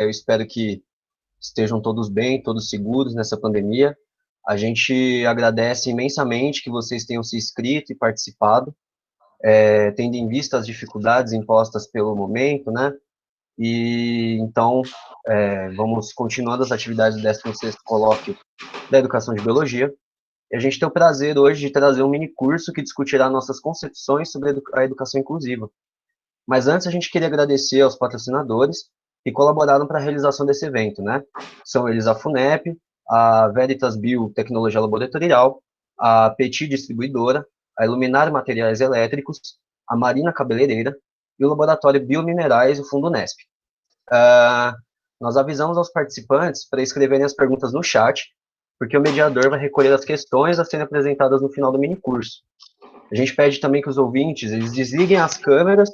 Eu espero que estejam todos bem, todos seguros nessa pandemia. A gente agradece imensamente que vocês tenham se inscrito e participado, tendo em vista as dificuldades impostas pelo momento, né? E então, vamos continuando as atividades do 16º Colóquio da Educação de Biologia. E a gente tem o prazer hoje de trazer um mini curso que discutirá nossas concepções sobre a educação inclusiva. Mas antes a gente queria agradecer aos patrocinadores que colaboraram para a realização desse evento, né? São eles a FUNEP, a Veritas Biotecnologia Laboratorial, a Petit Distribuidora, a Iluminar Materiais Elétricos, a Marina Cabeleireira e o Laboratório Biominerais e o Fundo Unesp. Nós avisamos aos participantes para escreverem as perguntas no chat, porque o mediador vai recolher as questões a serem apresentadas no final do minicurso. A gente pede também que os ouvintes eles desliguem as câmeras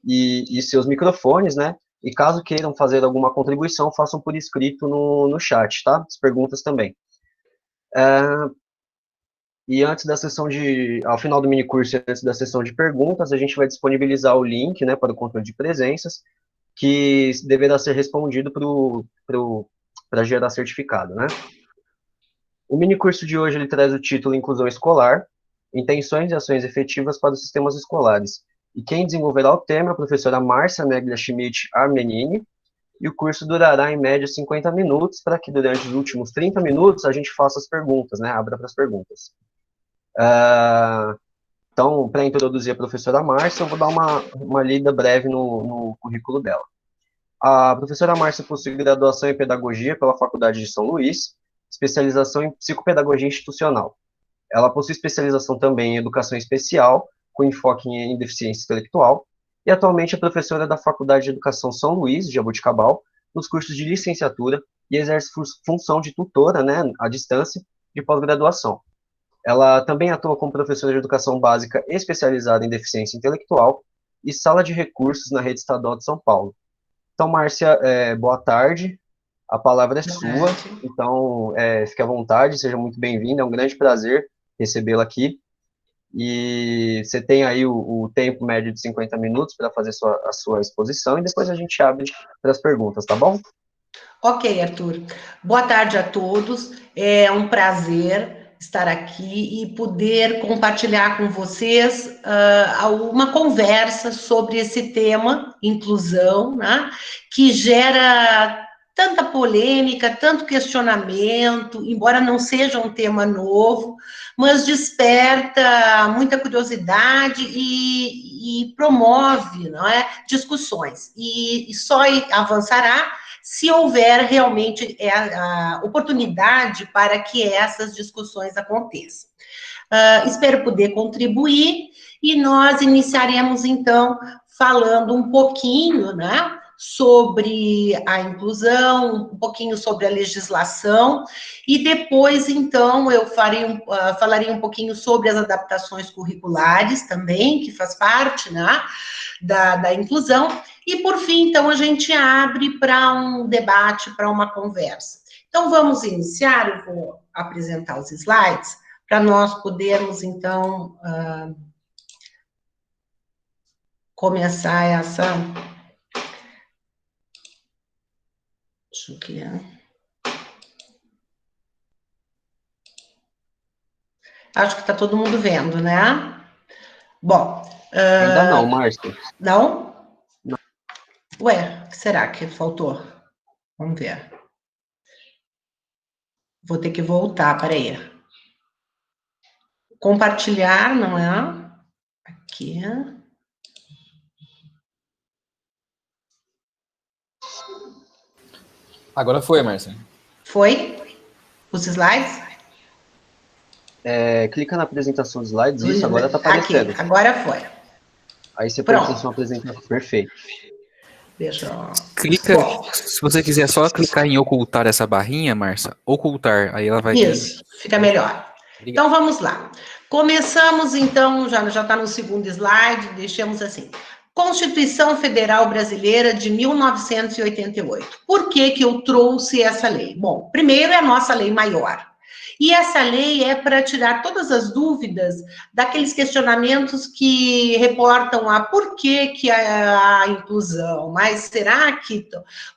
e seus microfones, né? E caso queiram fazer alguma contribuição, façam por escrito no chat, tá? As perguntas também. E antes da sessão ao final do minicurso, antes da sessão de perguntas, a gente vai disponibilizar o link, né, para o controle de presenças, que deverá ser respondido para gerar certificado, né? O minicurso de hoje, ele traz o título Inclusão Escolar, Intenções e Ações Efetivas para os Sistemas Escolares. E quem desenvolverá o tema é a professora Márcia Meglia Schmidt Armenini, e o curso durará, em média, 50 minutos, para que durante os últimos 30 minutos a gente faça as perguntas, né, abra para as perguntas. Então, para introduzir a professora Márcia, eu vou dar uma lida breve no currículo dela. A professora Márcia possui graduação em Pedagogia pela Faculdade de São Luís, especialização em Psicopedagogia Institucional. Ela possui especialização também em Educação Especial, com enfoque em deficiência intelectual, e atualmente é professora da Faculdade de Educação São Luís, de Jaboticabal, nos cursos de licenciatura, e exerce função de tutora, né, à distância, de pós-graduação. Ela também atua como professora de Educação Básica especializada em deficiência intelectual e sala de recursos na Rede Estadual de São Paulo. Então, Márcia, boa tarde, a palavra é sua, então fique à vontade, seja muito bem-vinda, é um grande prazer recebê-la aqui. E você tem aí o tempo médio de 50 minutos para fazer a sua exposição, e depois a gente abre para as perguntas, tá bom? Ok, Arthur. Boa tarde a todos, é um prazer estar aqui e poder compartilhar com vocês uma conversa sobre esse tema, inclusão, né, que gera tanta polêmica, tanto questionamento, embora não seja um tema novo, mas desperta muita curiosidade e promove, não é, discussões. E só avançará se houver realmente a oportunidade para que essas discussões aconteçam. Espero poder contribuir e nós iniciaremos, então, falando um pouquinho, né, sobre a inclusão, um pouquinho sobre a legislação, e depois, então, eu falaria um pouquinho sobre as adaptações curriculares também, que faz parte, né, da inclusão, e, por fim, então, a gente abre para um debate, para uma conversa. Então, vamos iniciar, eu vou apresentar os slides, para nós podermos, então, começar essa... Deixa eu criar. Acho que está todo mundo vendo, né? Bom... Ainda não, Márcia. Não? Não. Ué, o que será que faltou? Vamos ver. Vou ter que voltar, peraí. Compartilhar, não é? Aqui. Agora foi, Márcia. Foi? Os slides? Clica na apresentação dos slides, isso, agora está aparecendo. Aqui, agora foi. Aí você pode fazer uma apresentação, perfeito. Deixa eu... Clica, se você quiser só clicar em ocultar essa barrinha, Márcia, ocultar, aí ela vai... Isso, fica melhor. Obrigado. Então, vamos lá. Começamos, então, já está no segundo slide, deixamos assim. Constituição Federal Brasileira de 1988. Por que eu trouxe essa lei? Bom, primeiro é a nossa lei maior. E essa lei é para tirar todas as dúvidas daqueles questionamentos que reportam a por que a inclusão, mas será que...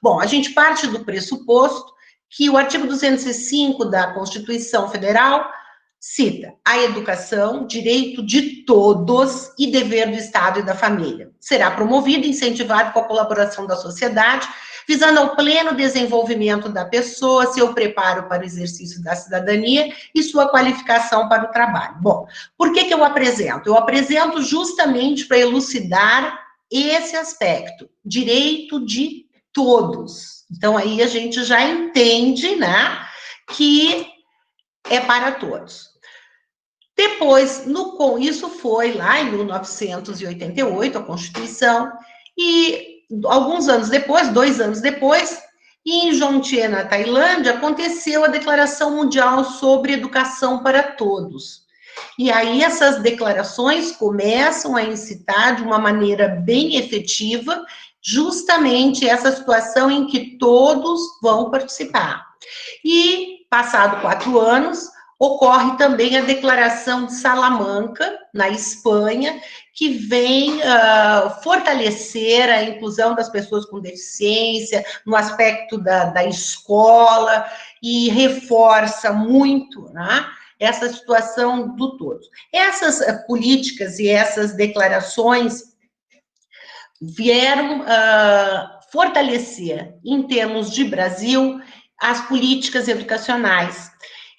Bom, a gente parte do pressuposto que o artigo 205 da Constituição Federal cita a educação, direito de todos e dever do Estado e da família. Será promovido e incentivado com a colaboração da sociedade, visando ao pleno desenvolvimento da pessoa, seu preparo para o exercício da cidadania e sua qualificação para o trabalho. Bom, por que eu apresento? Eu apresento justamente para elucidar esse aspecto, direito de todos. Então, aí a gente já entende, né, que é para todos. Depois, isso foi lá em 1988, a Constituição, e alguns anos depois, 2 anos depois, em Jomtien, na Tailândia, aconteceu a Declaração Mundial sobre Educação para Todos. E aí essas declarações começam a incitar de uma maneira bem efetiva justamente essa situação em que todos vão participar. E, passado 4 anos, ocorre também a Declaração de Salamanca, na Espanha, que vem fortalecer a inclusão das pessoas com deficiência, no aspecto da escola, e reforça muito, né, essa situação do todo. Essas políticas e essas declarações vieram fortalecer, em termos de Brasil, as políticas educacionais.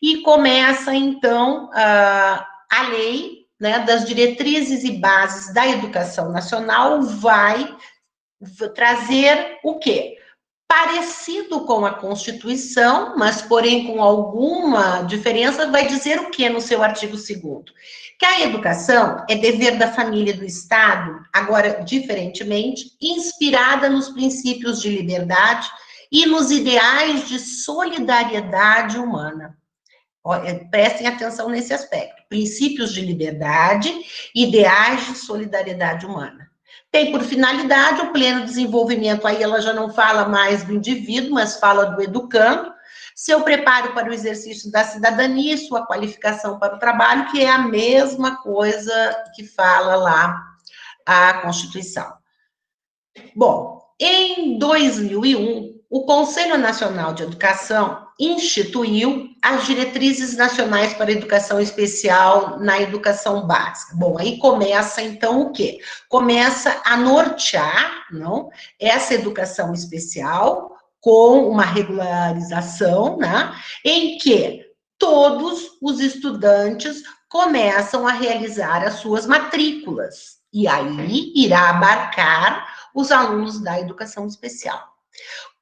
E começa, então, a lei, né, das diretrizes e bases da educação nacional vai trazer o quê? Parecido com a Constituição, mas, porém, com alguma diferença, vai dizer o quê no seu artigo 2º? Que a educação é dever da família e do Estado, agora, diferentemente, inspirada nos princípios de liberdade e nos ideais de solidariedade humana. Prestem atenção nesse aspecto. Princípios de liberdade, ideais de solidariedade humana. Tem por finalidade o pleno desenvolvimento, aí ela já não fala mais do indivíduo, mas fala do educando, seu preparo para o exercício da cidadania e sua qualificação para o trabalho, que é a mesma coisa que fala lá a Constituição. Bom, em 2001, o Conselho Nacional de Educação instituiu as diretrizes nacionais para a educação especial na educação básica. Bom, aí começa, então, o quê? Começa a nortear, não, essa educação especial com uma regularização, né, em que todos os estudantes começam a realizar as suas matrículas, e aí irá abarcar os alunos da educação especial.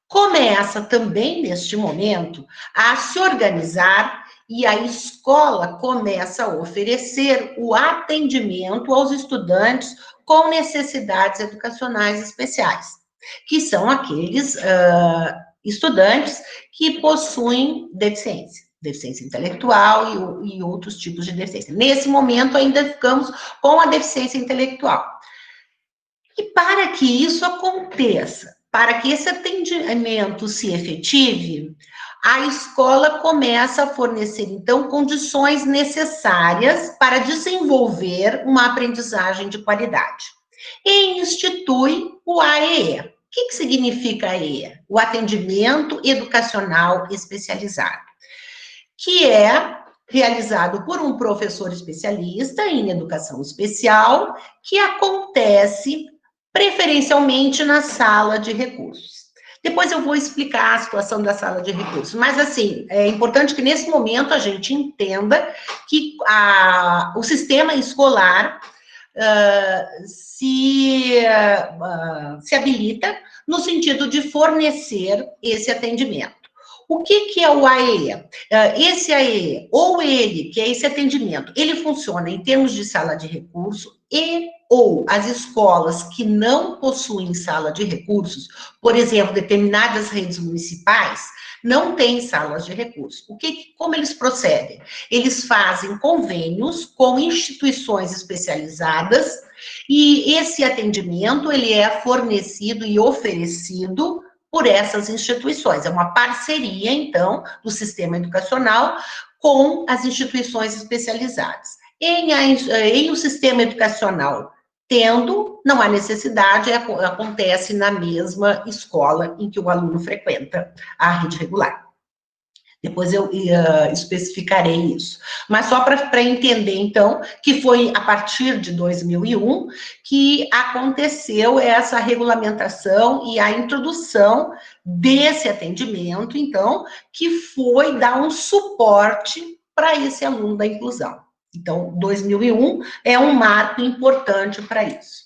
Começa também, neste momento, a se organizar e a escola começa a oferecer o atendimento aos estudantes com necessidades educacionais especiais, que são aqueles estudantes que possuem deficiência intelectual e outros tipos de deficiência. Nesse momento, ainda ficamos com a deficiência intelectual. E para que isso aconteça, para que esse atendimento se efetive, a escola começa a fornecer, então, condições necessárias para desenvolver uma aprendizagem de qualidade. E institui o AEE. O que significa AEE? O Atendimento Educacional Especializado, que é realizado por um professor especialista em educação especial, que acontece preferencialmente na sala de recursos. Depois eu vou explicar a situação da sala de recursos, mas, assim, é importante que, nesse momento, a gente entenda que o sistema escolar se habilita no sentido de fornecer esse atendimento. O que é o AEE? Esse AEE, ou ele, que é esse atendimento, ele funciona em termos de sala de recurso ou as escolas que não possuem sala de recursos, por exemplo, determinadas redes municipais, não têm salas de recursos. Como eles procedem? Eles fazem convênios com instituições especializadas e esse atendimento, ele é fornecido e oferecido por essas instituições. É uma parceria, então, do sistema educacional com as instituições especializadas. Em um sistema educacional tendo, não há necessidade, acontece na mesma escola em que o aluno frequenta a rede regular. Depois eu especificarei isso. Mas só para entender, então, que foi a partir de 2001 que aconteceu essa regulamentação e a introdução desse atendimento, então, que foi dar um suporte para esse aluno da inclusão. Então, 2001 é um marco importante para isso.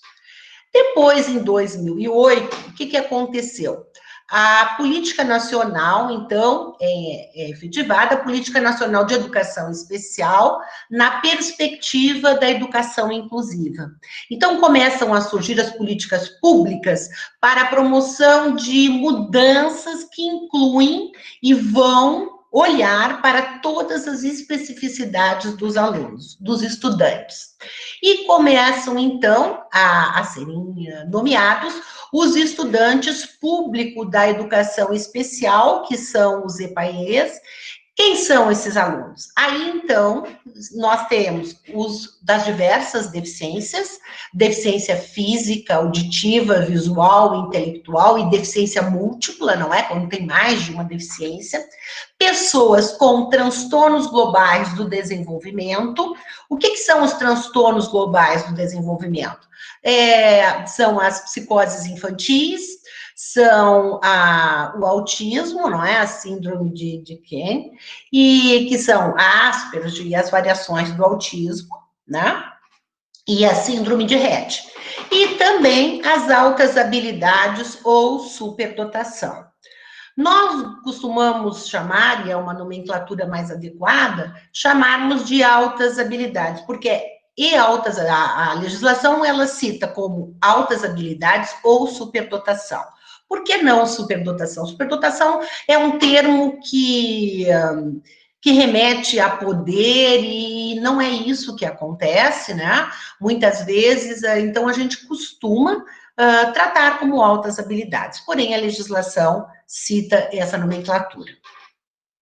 Depois, em 2008, o que aconteceu? A política nacional, então, é efetivada, a Política Nacional de Educação Especial, na perspectiva da educação inclusiva. Então, começam a surgir as políticas públicas para a promoção de mudanças que incluem e vão olhar para todas as especificidades dos alunos, dos estudantes. E começam, então, a serem nomeados os estudantes públicos da educação especial, que são os EPAEs. Quem são esses alunos? Aí, então, nós temos os das diversas deficiências, deficiência física, auditiva, visual, intelectual e deficiência múltipla, não é? Quando tem mais de uma deficiência. Pessoas com transtornos globais do desenvolvimento. O que são os transtornos globais do desenvolvimento? São as psicoses infantis, são o autismo, não é? A síndrome de Kenner, e que são a Asperger e as variações do autismo, né? E a síndrome de Rett. E também as altas habilidades ou superdotação. Nós costumamos chamar, e é uma nomenclatura mais adequada, chamarmos de altas habilidades, porque a legislação, ela cita como altas habilidades ou superdotação. Por que não superdotação? Superdotação é um termo que remete a poder e não é isso que acontece, né? Muitas vezes, então, a gente costuma tratar como altas habilidades, porém a legislação cita essa nomenclatura.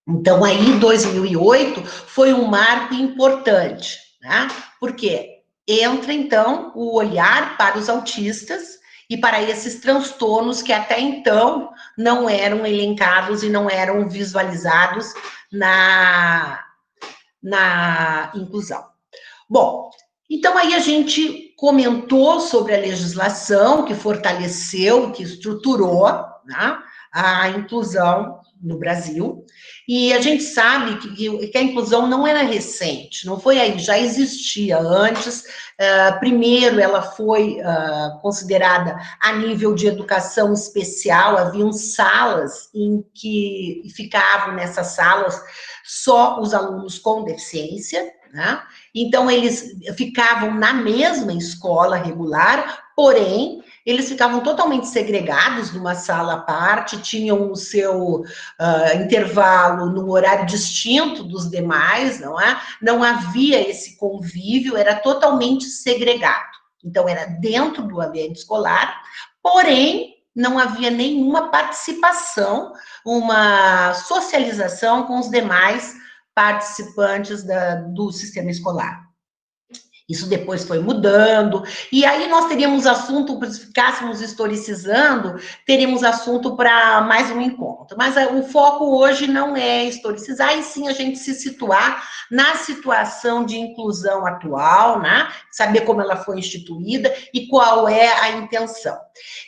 Então, aí, 2008 foi um marco importante, né? Porque entra, então, o olhar para os autistas e para esses transtornos que até então não eram elencados e não eram visualizados na inclusão. Bom, então aí a gente comentou sobre a legislação que fortaleceu, que estruturou, né, a inclusão no Brasil, e a gente sabe que a inclusão não era recente, não foi aí, já existia antes. Primeiro ela foi considerada a nível de educação especial, haviam salas em que ficavam nessas salas só os alunos com deficiência, né? Então eles ficavam na mesma escola regular, porém eles ficavam totalmente segregados numa sala à parte, tinham o seu intervalo num horário distinto dos demais, não é? Não havia esse convívio, era totalmente segregado. Então, era dentro do ambiente escolar, porém, não havia nenhuma participação, uma socialização com os demais participantes do sistema escolar. Isso depois foi mudando, e aí nós teríamos assunto, se ficássemos historicizando, teríamos assunto para mais um encontro. Mas o foco hoje não é historicizar, e sim a gente se situar na situação de inclusão atual, né? Saber como ela foi instituída e qual é a intenção.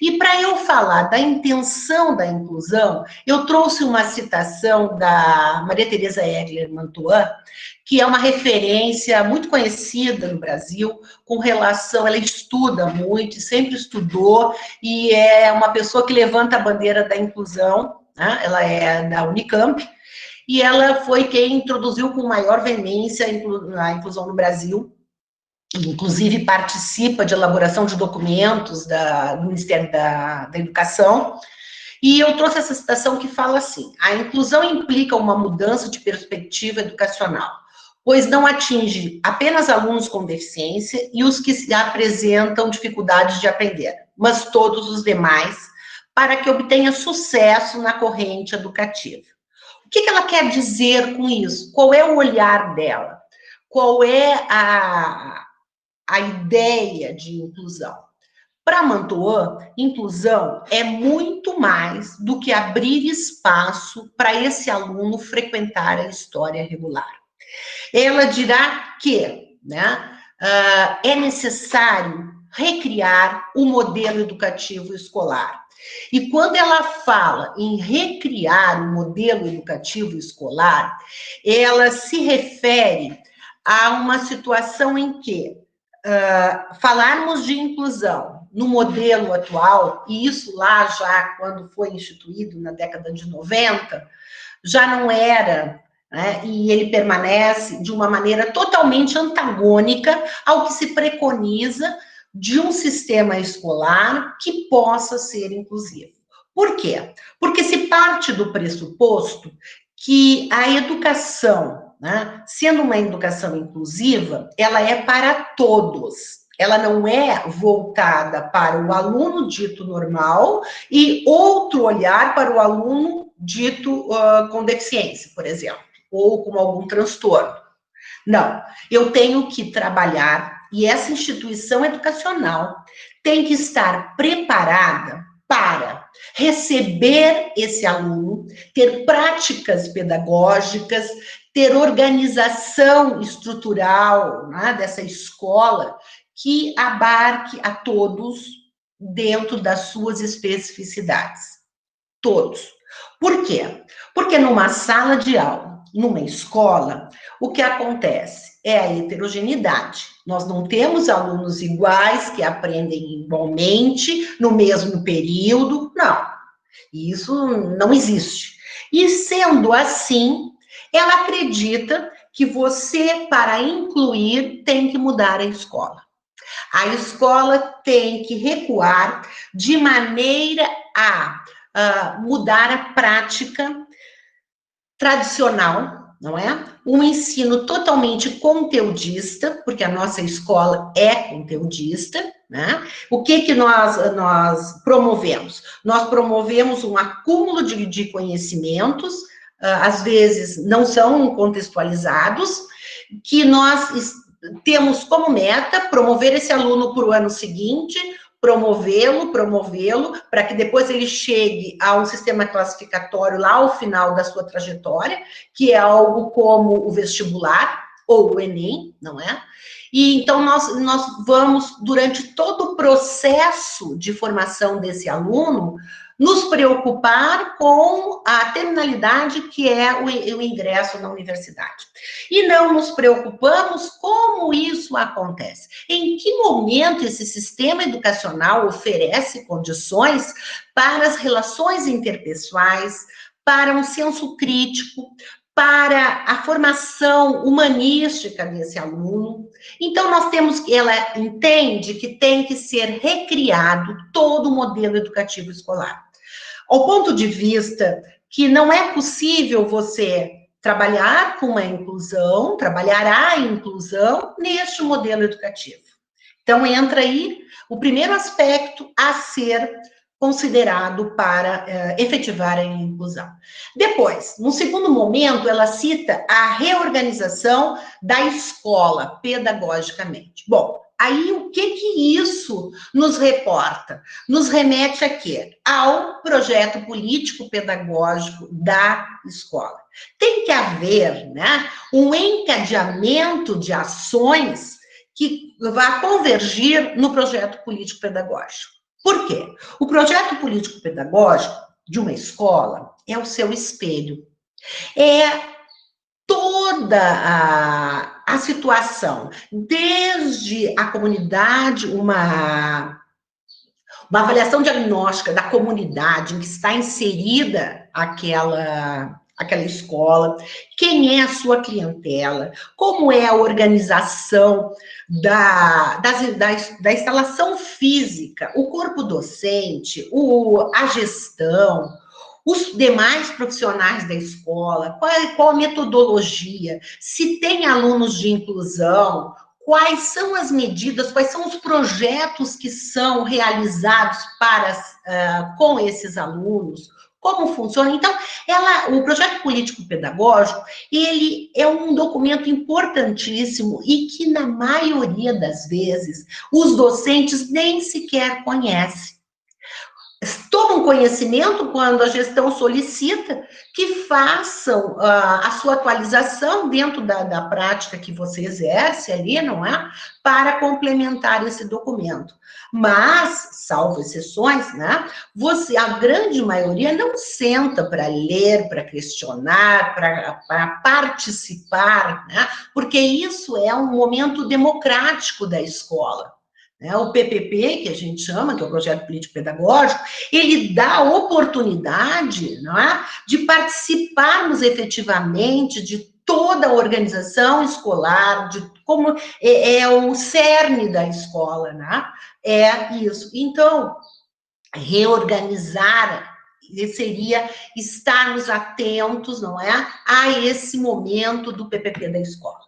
E para eu falar da intenção da inclusão, eu trouxe uma citação da Maria Teresa Egler Mantuan, que é uma referência muito conhecida no Brasil, com relação, ela estuda muito, sempre estudou, e é uma pessoa que levanta a bandeira da inclusão, né? Ela é da Unicamp, e ela foi quem introduziu com maior veemência a inclusão no Brasil, inclusive participa de elaboração de documentos do Ministério da Educação. E eu trouxe essa citação que fala assim: a inclusão implica uma mudança de perspectiva educacional, pois não atinge apenas alunos com deficiência e os que apresentam dificuldades de aprender, mas todos os demais, para que obtenha sucesso na corrente educativa. O que ela quer dizer com isso? Qual é o olhar dela? Qual é a ideia de inclusão? Para Mantoan, inclusão é muito mais do que abrir espaço para esse aluno frequentar a história regular. Ela dirá que, né, é necessário recriar o modelo educativo escolar. E quando ela fala em recriar o modelo educativo escolar, ela se refere a uma situação em que falarmos de inclusão no modelo atual, e isso lá já quando foi instituído na década de 90, já não era, né, e ele permanece de uma maneira totalmente antagônica ao que se preconiza de um sistema escolar que possa ser inclusivo. Por quê? Porque se parte do pressuposto que a educação, né, sendo uma educação inclusiva, ela é para todos. Ela não é voltada para o aluno dito normal e outro olhar para o aluno dito com deficiência, por exemplo, ou com algum transtorno. Não, eu tenho que trabalhar e essa instituição educacional tem que estar preparada para receber esse aluno, ter práticas pedagógicas, ter organização estrutural, né, dessa escola que abarque a todos dentro das suas especificidades. Todos. Por quê? Porque numa sala de aula, numa escola, o que acontece é a heterogeneidade. Nós não temos alunos iguais que aprendem igualmente no mesmo período, não. Isso não existe. E sendo assim, ela acredita que você, para incluir, tem que mudar a escola. A escola tem que recuar de maneira a mudar a prática tradicional, não é? Um ensino totalmente conteudista, porque a nossa escola é conteudista, né? O que nós promovemos? Nós promovemos um acúmulo de conhecimentos, às vezes não são contextualizados, que nós temos como meta promover esse aluno para o ano seguinte, promovê-lo, para que depois ele chegue a um sistema classificatório lá ao final da sua trajetória, que é algo como o vestibular ou o Enem, não é? E então nós vamos, durante todo o processo de formação desse aluno, nos preocupar com a terminalidade que é o ingresso na universidade. E não nos preocupamos como isso acontece. Em que momento esse sistema educacional oferece condições para as relações interpessoais, para um senso crítico, para a formação humanística desse aluno. Então, ela entende que tem que ser recriado todo o modelo educativo escolar. Ao ponto de vista que não é possível você trabalhar com a inclusão neste modelo educativo. Então, entra aí o primeiro aspecto a ser considerado para efetivar a inclusão. Depois, no segundo momento, ela cita a reorganização da escola pedagogicamente. Bom, aí o que isso nos reporta? Nos remete a quê? Ao projeto político-pedagógico da escola. Tem que haver, né, um encadeamento de ações que vá convergir no projeto político-pedagógico. Por quê? O projeto político-pedagógico de uma escola é o seu espelho. É toda a situação, desde a comunidade, uma avaliação diagnóstica da comunidade em que está inserida aquela escola, quem é a sua clientela, como é a organização da instalação física, o corpo docente, a gestão, os demais profissionais da escola, qual a metodologia, se tem alunos de inclusão, quais são as medidas, quais são os projetos que são realizados com esses alunos, como funciona. Então, o projeto político-pedagógico, ele é um documento importantíssimo e que, na maioria das vezes, os docentes nem sequer conhecem. Tomam conhecimento quando a gestão solicita que façam a sua atualização dentro da prática que você exerce ali, não é? Para complementar esse documento. Mas, salvo exceções, né? A grande maioria não senta para ler, para questionar, para participar, né? Porque isso é um momento democrático da escola. O PPP, que a gente chama, que é o Projeto Político Pedagógico, ele dá a oportunidade, não é, de participarmos efetivamente de toda a organização escolar, de como é o cerne da escola, né? É isso. Então, reorganizar seria estarmos atentos, não é, a esse momento do PPP da escola.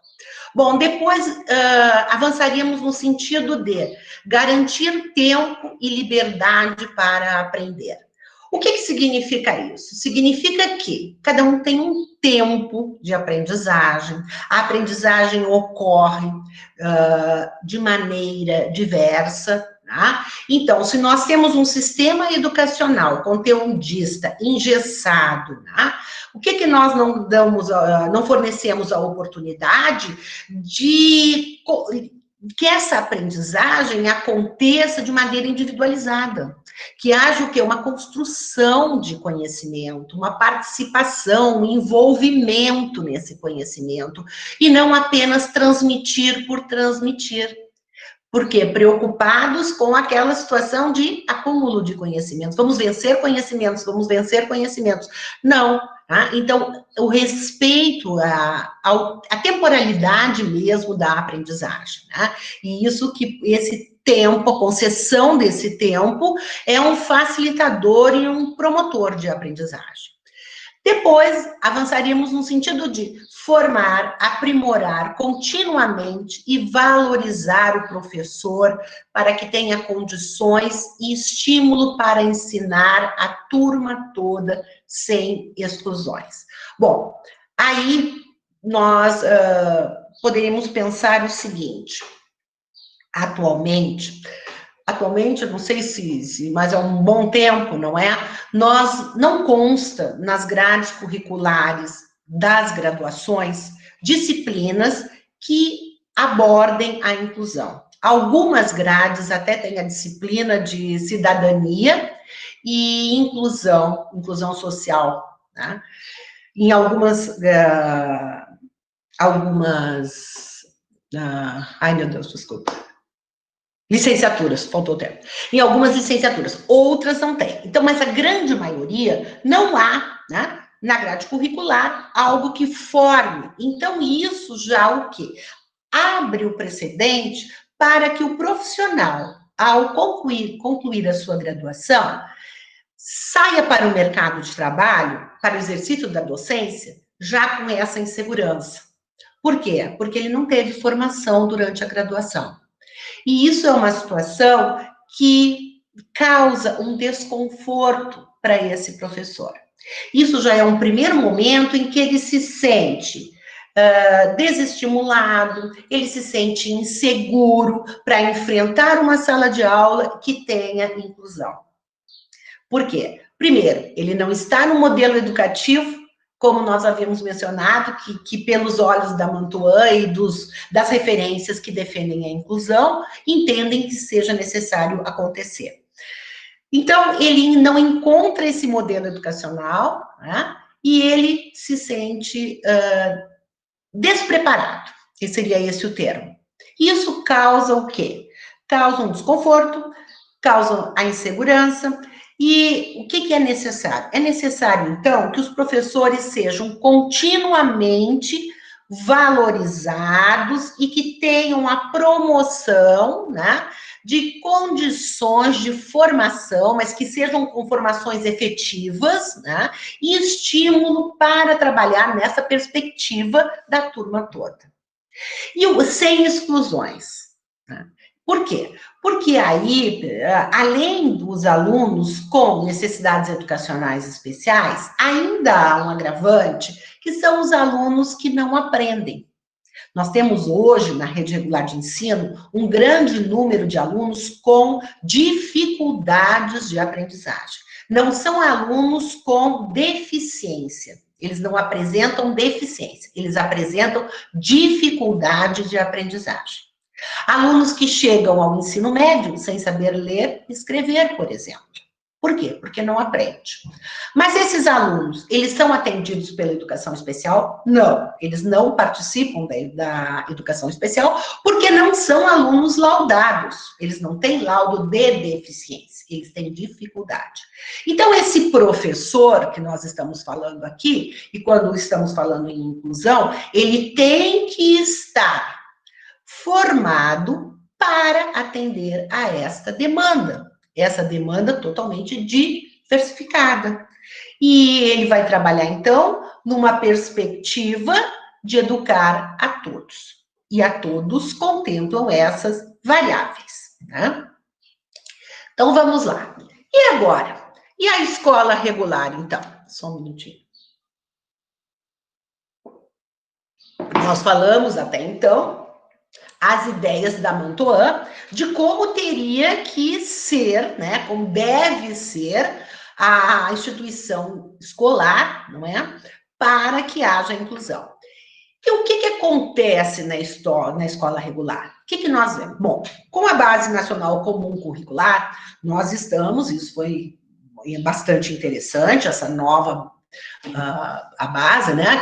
Bom, depois avançaríamos no sentido de garantir tempo e liberdade para aprender. O que significa isso? Significa que cada um tem um tempo de aprendizagem, a aprendizagem ocorre de maneira diversa. Tá? Então, se nós temos um sistema educacional conteudista engessado, tá? O que nós não fornecemos a oportunidade de que essa aprendizagem aconteça de maneira individualizada, que haja o quê? Uma construção de conhecimento, uma participação, um envolvimento nesse conhecimento, e não apenas transmitir por transmitir. Por quê? Preocupados com aquela situação de acúmulo de conhecimentos. Vamos vencer conhecimentos, vamos vencer conhecimentos. Não. Tá? Então, o respeito à temporalidade mesmo da aprendizagem. Né? E isso que esse tempo, a concessão desse tempo, é um facilitador e um promotor de aprendizagem. Depois, avançaríamos no sentido de formar, aprimorar continuamente e valorizar o professor para que tenha condições e estímulo para ensinar a turma toda sem exclusões. Bom, aí nós poderíamos pensar o seguinte: atualmente, eu não sei se mas há um bom tempo, não é? Não consta nas grades curriculares das graduações disciplinas que abordem a inclusão. Algumas grades até têm a disciplina de cidadania e inclusão social, né? Em ai, meu Deus, desculpa. Licenciaturas, faltou o termo. Em algumas licenciaturas, outras não tem. Então, mas a grande maioria não há, né, na grade curricular algo que forme. Então, isso já o quê? Abre o precedente para que o profissional, ao concluir a sua graduação, saia para o mercado de trabalho, para o exercício da docência, já com essa insegurança. Por quê? Porque ele não teve formação durante a graduação. E isso é uma situação que causa um desconforto para esse professor. Isso já é um primeiro momento em que ele se sente desestimulado, ele se sente inseguro para enfrentar uma sala de aula que tenha inclusão. Por quê? Primeiro, ele não está no modelo educativo, como nós havíamos mencionado, que pelos olhos da Mantuan e das referências que defendem a inclusão, entendem que seja necessário acontecer. Então, ele não encontra esse modelo educacional, né, e ele se sente despreparado, que seria esse o termo. Isso causa o quê? Causa um desconforto, causa a insegurança. E o que é necessário? É necessário, então, que os professores sejam continuamente valorizados e que tenham a promoção, né, de condições de formação, mas que sejam com formações efetivas, né, e estímulo para trabalhar nessa perspectiva da turma toda. E sem exclusões. Né? Por quê? Porque aí, além dos alunos com necessidades educacionais especiais, ainda há um agravante, que são os alunos que não aprendem. Nós temos hoje, na rede regular de ensino, um grande número de alunos com dificuldades de aprendizagem. Não são alunos com deficiência. Eles não apresentam deficiência, eles apresentam dificuldade de aprendizagem. Alunos que chegam ao ensino médio sem saber ler e escrever, por exemplo. Por quê? Porque não aprende. Mas esses alunos, eles são atendidos pela educação especial? Não, eles não participam da educação especial porque não são alunos laudados. Eles não têm laudo de deficiência, eles têm dificuldade. Então, esse professor que nós estamos falando aqui, e quando estamos falando em inclusão, ele tem que estar formado para atender a esta demanda. Essa demanda totalmente diversificada. E ele vai trabalhar, então, numa perspectiva de educar a todos. E a todos contemplam essas variáveis. Né? Então, vamos lá. E agora? E a escola regular, então? Só um minutinho. Nós falamos até então as ideias da Mantoan de como teria que ser, né, como deve ser a instituição escolar, não é, para que haja inclusão. E o que acontece na escola regular? O que nós vemos? Bom, com a Base Nacional Comum Curricular, nós estamos, isso foi bastante interessante, essa nova, a base, né,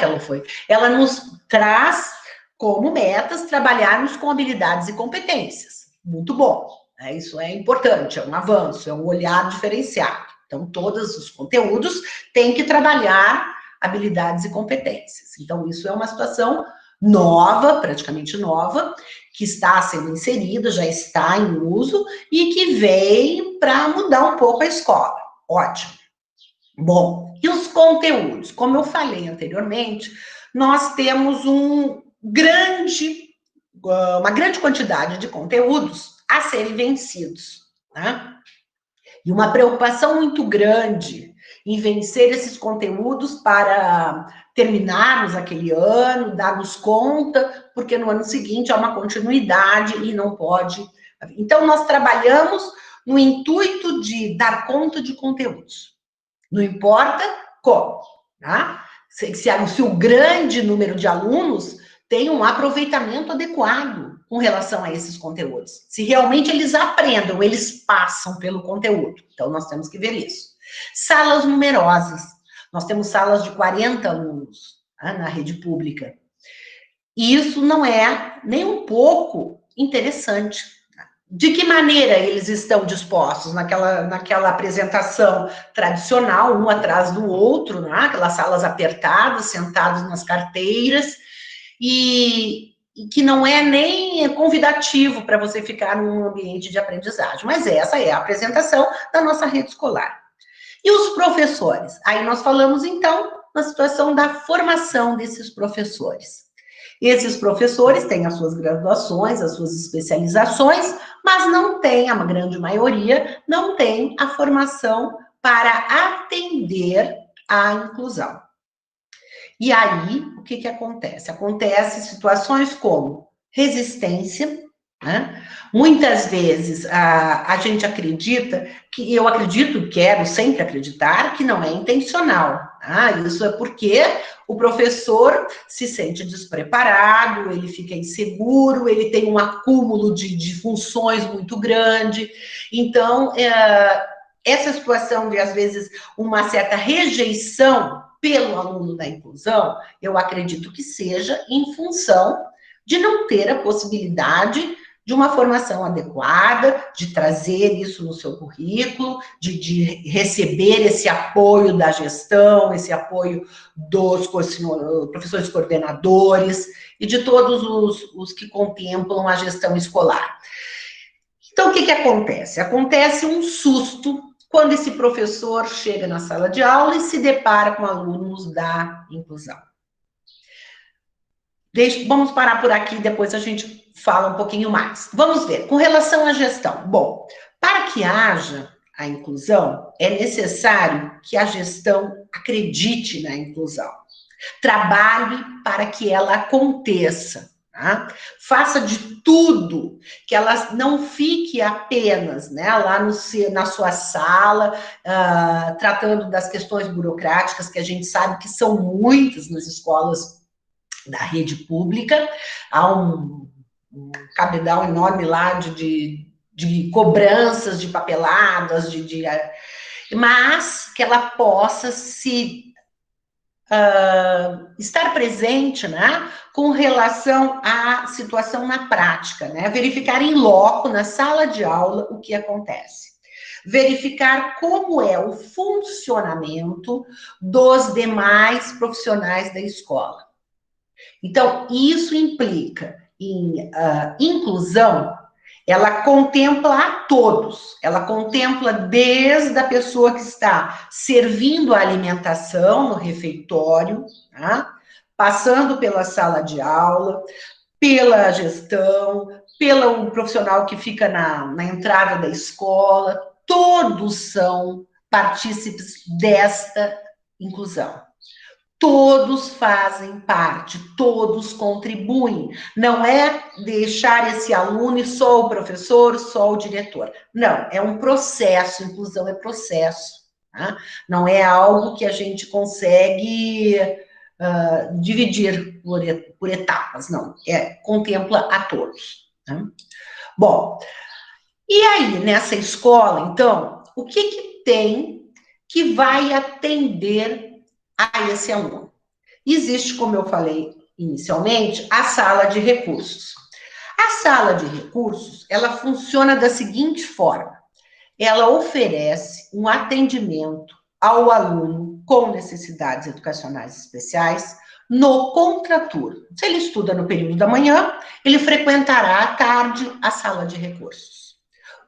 ela nos traz como metas trabalharmos com habilidades e competências. Muito bom, né? Isso é importante, é um avanço, é um olhar diferenciado. Então, todos os conteúdos têm que trabalhar habilidades e competências. Então, isso é uma situação nova, praticamente nova, que está sendo inserida, já está em uso e que veio para mudar um pouco a escola. Ótimo. Bom, e os conteúdos? Como eu falei anteriormente, nós temos uma grande quantidade de conteúdos a serem vencidos, né? E uma preocupação muito grande em vencer esses conteúdos para terminarmos aquele ano, darmos conta, porque no ano seguinte há uma continuidade e não pode. Então, nós trabalhamos no intuito de dar conta de conteúdos. Não importa como, tá? Se o grande número de alunos tem um aproveitamento adequado com relação a esses conteúdos. Se realmente eles aprendam, eles passam pelo conteúdo. Então, nós temos que ver isso. Salas numerosas. Nós temos salas de 40 alunos, tá, na rede pública. E isso não é nem um pouco interessante. De que maneira eles estão dispostos naquela apresentação tradicional, um atrás do outro, né? Aquelas salas apertadas, sentados nas carteiras, e que não é nem convidativo para você ficar num ambiente de aprendizagem, mas essa é a apresentação da nossa rede escolar. E os professores? Aí nós falamos, então, na situação da formação desses professores. Esses professores têm as suas graduações, as suas especializações, mas não tem, a grande maioria, não tem a formação para atender à inclusão. E aí, o que acontece? Acontece situações como resistência, né? Muitas vezes a gente acredita, eu acredito, quero sempre acreditar, que não é intencional. Tá? Isso é porque o professor se sente despreparado, ele fica inseguro, ele tem um acúmulo de funções muito grande. Então, essa situação de, às vezes, uma certa rejeição pelo aluno da inclusão, eu acredito que seja em função de não ter a possibilidade de uma formação adequada, de trazer isso no seu currículo, de receber esse apoio da gestão, esse apoio dos professores coordenadores e de todos os que contemplam a gestão escolar. Então, o que acontece? Acontece um susto quando esse professor chega na sala de aula e se depara com alunos da inclusão. Vamos parar por aqui, depois a gente fala um pouquinho mais. Vamos ver, com relação à gestão. Bom, para que haja a inclusão, é necessário que a gestão acredite na inclusão. Trabalhe para que ela aconteça. Tá? Faça de tudo que ela não fique apenas, né, lá na sua sala, tratando das questões burocráticas, que a gente sabe que são muitas nas escolas da rede pública. Há um cabedal enorme lá de cobranças, de papeladas, mas que ela possa estar presente, né, com relação à situação na prática, né, verificar em loco, na sala de aula, o que acontece. Verificar como é o funcionamento dos demais profissionais da escola. Então, isso implica em inclusão. Ela contempla a todos, ela contempla desde a pessoa que está servindo a alimentação no refeitório, tá? Passando pela sala de aula, pela gestão, pelo profissional que fica na entrada da escola, todos são partícipes desta inclusão. Todos fazem parte, todos contribuem. Não é deixar esse aluno e só o professor, só o diretor. Não, é um processo, inclusão é processo. Tá? Não é algo que a gente consegue dividir por etapas, não. Contempla a todos. Tá? Bom, e aí, nessa escola, então, o que tem que vai atender a esse aluno? Existe, como eu falei inicialmente, a sala de recursos. A sala de recursos, ela funciona da seguinte forma: ela oferece um atendimento ao aluno com necessidades educacionais especiais no contraturno. Se ele estuda no período da manhã, ele frequentará à tarde a sala de recursos.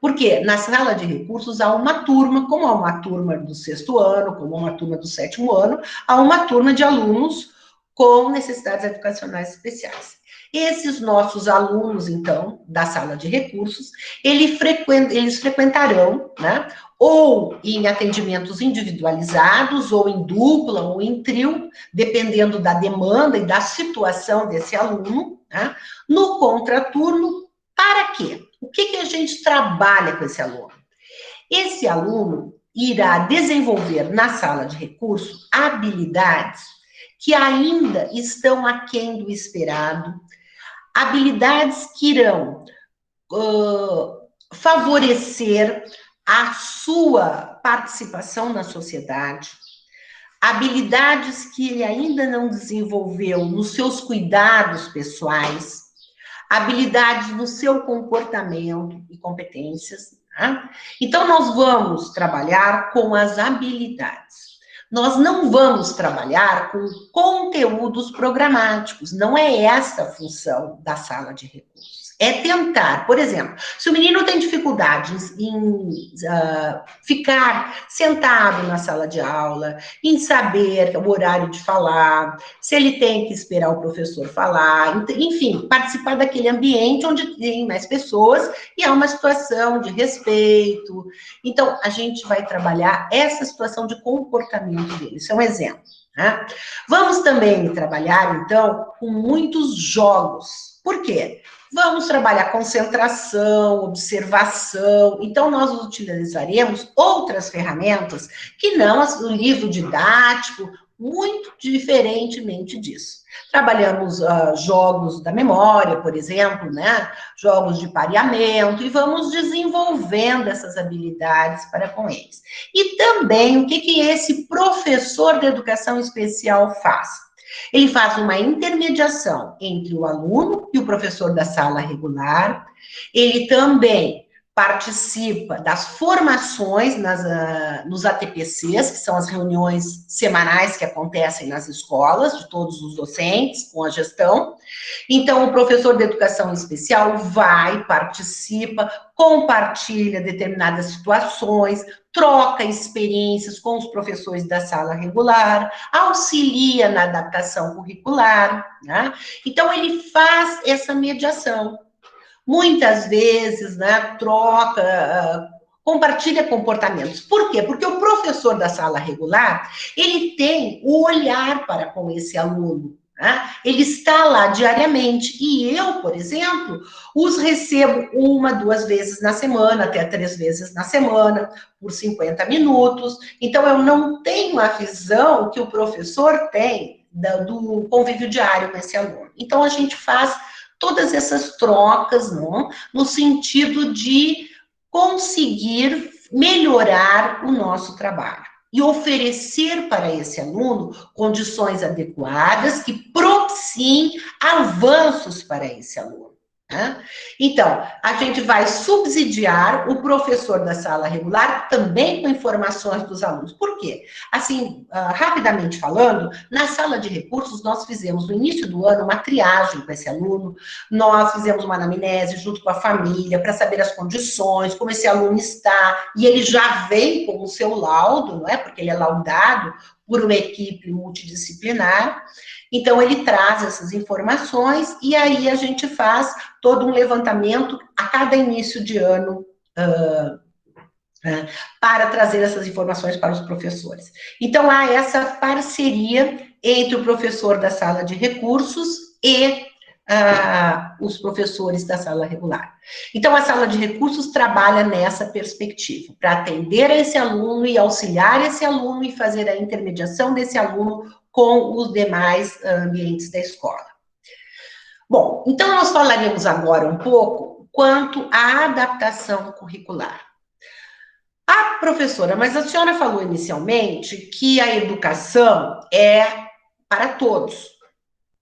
Porque na sala de recursos há uma turma, como há uma turma do 6º ano, como há uma turma do 7º ano, há uma turma de alunos com necessidades educacionais especiais. Esses nossos alunos, então, da sala de recursos, eles frequentarão, né, ou em atendimentos individualizados, ou em dupla, ou em trio, dependendo da demanda e da situação desse aluno, né, no contraturno. Para quê? O que a gente trabalha com esse aluno? Esse aluno irá desenvolver na sala de recursos habilidades que ainda estão aquém do esperado, habilidades que irão favorecer a sua participação na sociedade, habilidades que ele ainda não desenvolveu nos seus cuidados pessoais, habilidades no seu comportamento e competências. Tá? Então, nós vamos trabalhar com as habilidades. Nós não vamos trabalhar com conteúdos programáticos. Não é essa a função da sala de recursos. É tentar, por exemplo, se o menino tem dificuldades em ficar sentado na sala de aula, em saber o horário de falar, se ele tem que esperar o professor falar, enfim, participar daquele ambiente onde tem mais pessoas e há uma situação de respeito. Então, a gente vai trabalhar essa situação de comportamento dele. Isso é um exemplo. Né? Vamos também trabalhar, então, com muitos jogos. Por quê? Vamos trabalhar concentração, observação. Então, nós utilizaremos outras ferramentas que não o livro didático, muito diferentemente disso. Trabalhamos jogos da memória, por exemplo, né? Jogos de pareamento, e vamos desenvolvendo essas habilidades para com eles. E também, o que esse professor de educação especial faz? Ele faz uma intermediação entre o aluno e o professor da sala regular. Ele também participa das formações nos ATPCs, que são as reuniões semanais que acontecem nas escolas, de todos os docentes, com a gestão. Então, o professor de educação especial vai, participa, compartilha determinadas situações, troca experiências com os professores da sala regular, auxilia na adaptação curricular, né? Então, ele faz essa mediação. Muitas vezes, né, troca, compartilha comportamentos. Por quê? Porque o professor da sala regular, ele tem o olhar para com esse aluno, né? Ele está lá diariamente. E eu, por exemplo, os recebo 1, 2 vezes na semana, até 3 vezes na semana, por 50 minutos. Então, eu não tenho a visão que o professor tem do convívio diário com esse aluno. Então, a gente faz todas essas trocas, não, no sentido de conseguir melhorar o nosso trabalho e oferecer para esse aluno condições adequadas que propiciem avanços para esse aluno. Né? Então, a gente vai subsidiar o professor da sala regular também com informações dos alunos. Por quê? Assim, rapidamente falando, na sala de recursos, nós fizemos no início do ano uma triagem com esse aluno, nós fizemos uma anamnese junto com a família para saber as condições, como esse aluno está, e ele já vem com o seu laudo, não é? Porque ele é laudado por uma equipe multidisciplinar. Então, ele traz essas informações e aí a gente faz todo um levantamento a cada início de ano para trazer essas informações para os professores. Então, há essa parceria entre o professor da sala de recursos e os professores da sala regular. Então, a sala de recursos trabalha nessa perspectiva, para atender a esse aluno e auxiliar esse aluno e fazer a intermediação desse aluno com os demais ambientes da escola. Bom, então nós falaremos agora um pouco quanto à adaptação curricular. Ah, professora, mas a senhora falou inicialmente que a educação é para todos.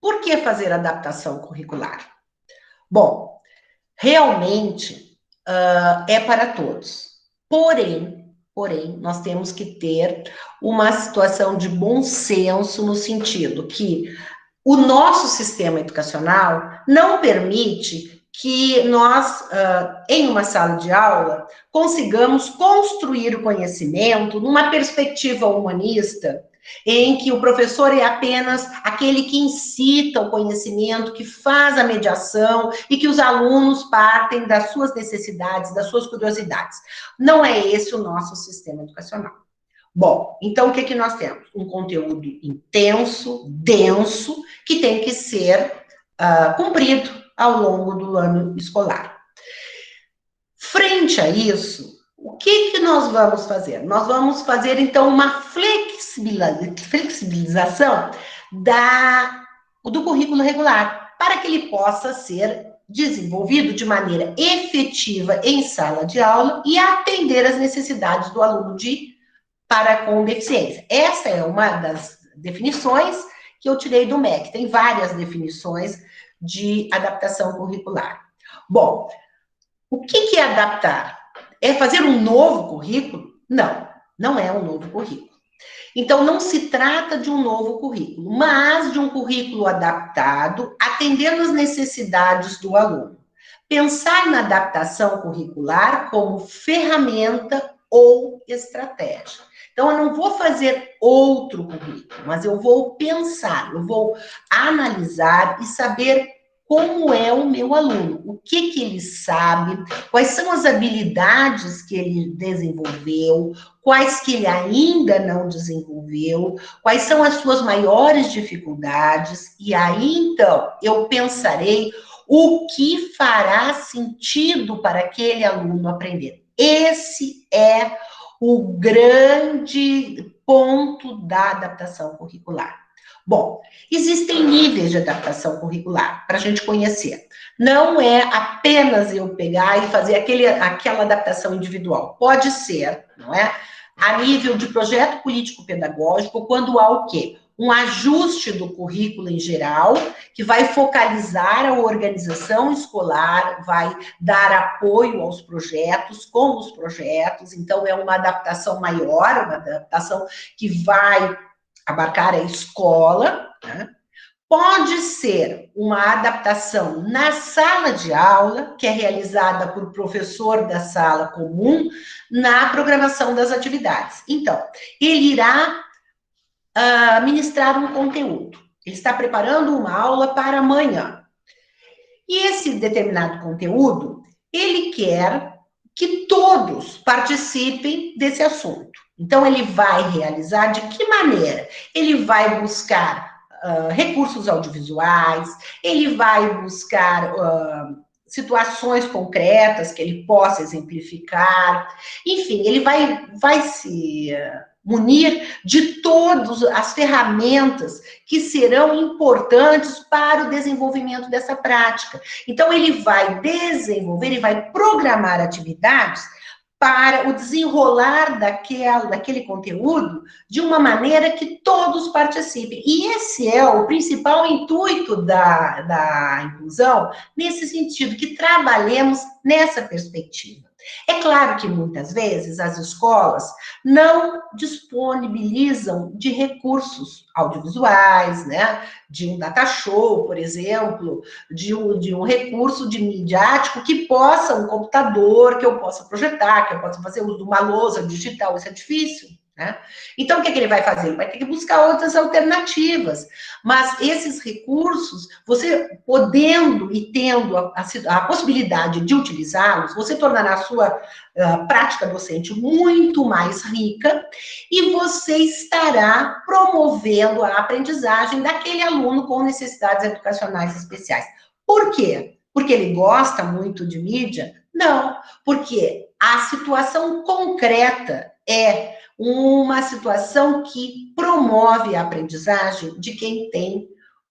Por que fazer adaptação curricular? Bom, realmente é para todos. Porém, nós temos que ter uma situação de bom senso no sentido que o nosso sistema educacional não permite que nós, em uma sala de aula, consigamos construir o conhecimento numa perspectiva humanista, em que o professor é apenas aquele que incita o conhecimento, que faz a mediação e que os alunos partem das suas necessidades, das suas curiosidades. Não é esse o nosso sistema educacional. Bom, então o que nós temos? Um conteúdo intenso, denso, que tem que ser cumprido ao longo do ano escolar. Frente a isso, o que nós vamos fazer? Nós vamos fazer, então, uma flexibilização do currículo regular, para que ele possa ser desenvolvido de maneira efetiva em sala de aula e atender às necessidades do aluno para com deficiência. Essa é uma das definições que eu tirei do MEC. Tem várias definições de adaptação curricular. Bom, o que é adaptar? É fazer um novo currículo? Não, não é um novo currículo. Então, não se trata de um novo currículo, mas de um currículo adaptado, atendendo às necessidades do aluno. Pensar na adaptação curricular como ferramenta ou estratégia. Então, eu não vou fazer outro currículo, mas eu vou pensar, eu vou analisar e saber como é o meu aluno, o que ele sabe, quais são as habilidades que ele desenvolveu, quais que ele ainda não desenvolveu, quais são as suas maiores dificuldades, e aí, então, eu pensarei o que fará sentido para aquele aluno aprender. Esse é o grande ponto da adaptação curricular. Bom, existem níveis de adaptação curricular para a gente conhecer. Não é apenas eu pegar e fazer aquela adaptação individual. Pode ser, não é? A nível de projeto político-pedagógico, quando há o quê? Um ajuste do currículo em geral, que vai focalizar a organização escolar, vai dar apoio aos projetos, com os projetos, então é uma adaptação maior, uma adaptação que vai abarcar a escola, né? Pode ser uma adaptação na sala de aula, que é realizada por professor da sala comum, na programação das atividades. Então, ele irá ministrar um conteúdo. Ele está preparando uma aula para amanhã. E esse determinado conteúdo, ele quer que todos participem desse assunto. Então, ele vai realizar de que maneira? Ele vai buscar recursos audiovisuais, ele vai buscar situações concretas que ele possa exemplificar, enfim, ele vai se munir de todas as ferramentas que serão importantes para o desenvolvimento dessa prática. Então, ele vai desenvolver, ele vai programar atividades para o desenrolar daquele conteúdo de uma maneira que todos participem. E esse é o principal intuito da inclusão, nesse sentido, que trabalhemos nessa perspectiva. É claro que muitas vezes as escolas não disponibilizam de recursos audiovisuais, né? De um data show, por exemplo, de um recurso de midiático que possa, um computador, que eu possa projetar, que eu possa fazer uso de uma lousa digital, isso é difícil, né? Então, o que ele vai fazer? Ele vai ter que buscar outras alternativas. Mas esses recursos, você podendo e tendo a possibilidade de utilizá-los, você tornará a sua prática docente muito mais rica e você estará promovendo a aprendizagem daquele aluno com necessidades educacionais especiais. Por quê? Porque ele gosta muito de mídia? Não, porque a situação concreta é uma situação que promove a aprendizagem de quem tem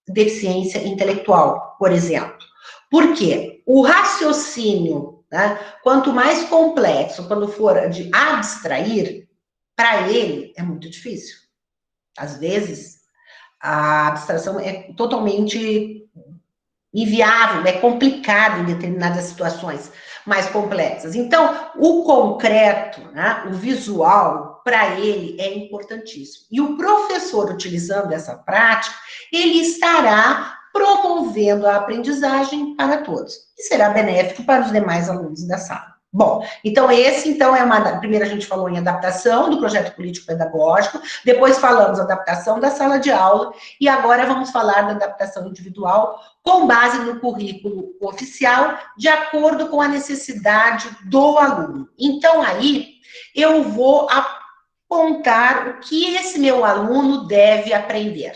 deficiência intelectual, por exemplo. Por quê? O raciocínio, né, quanto mais complexo, quando for de abstrair, para ele é muito difícil. Às vezes, a abstração é totalmente inviável, é complicado em determinadas situações mais complexas. Então, o concreto, né, o visual, para ele é importantíssimo. E o professor, utilizando essa prática, ele estará promovendo a aprendizagem para todos. E será benéfico para os demais alunos da sala. Bom, então primeiro a gente falou em adaptação do projeto político-pedagógico, depois falamos adaptação da sala de aula, e agora vamos falar da adaptação individual com base no currículo oficial, de acordo com a necessidade do aluno. Então, aí, eu vou apontar o que esse meu aluno deve aprender.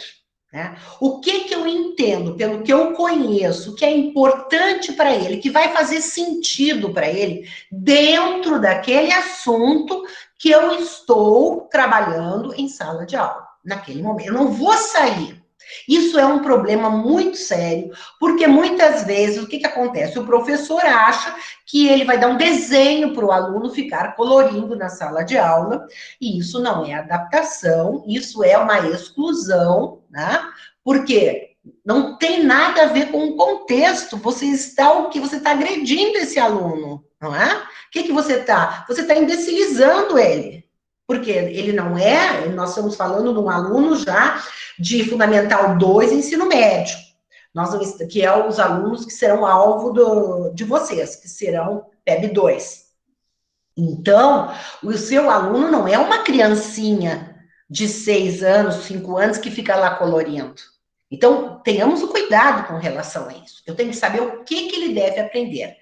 Né? O que eu entendo, pelo que eu conheço, que é importante para ele, que vai fazer sentido para ele, dentro daquele assunto que eu estou trabalhando em sala de aula, naquele momento. Eu não vou sair. Isso é um problema muito sério, porque muitas vezes o que acontece? O professor acha que ele vai dar um desenho para o aluno ficar colorindo na sala de aula, e isso não é adaptação, isso é uma exclusão, né? Porque não tem nada a ver com o contexto, você está agredindo esse aluno, não é? O que você está? Você está imbecilizando ele. Porque ele não é, nós estamos falando de um aluno já de Fundamental 2, ensino médio. Que é os alunos que serão alvo de vocês, que serão PEB 2. Então, o seu aluno não é uma criancinha de 6 anos, 5 anos, que fica lá colorindo. Então, tenhamos o cuidado com relação a isso. Eu tenho que saber o que ele deve aprender.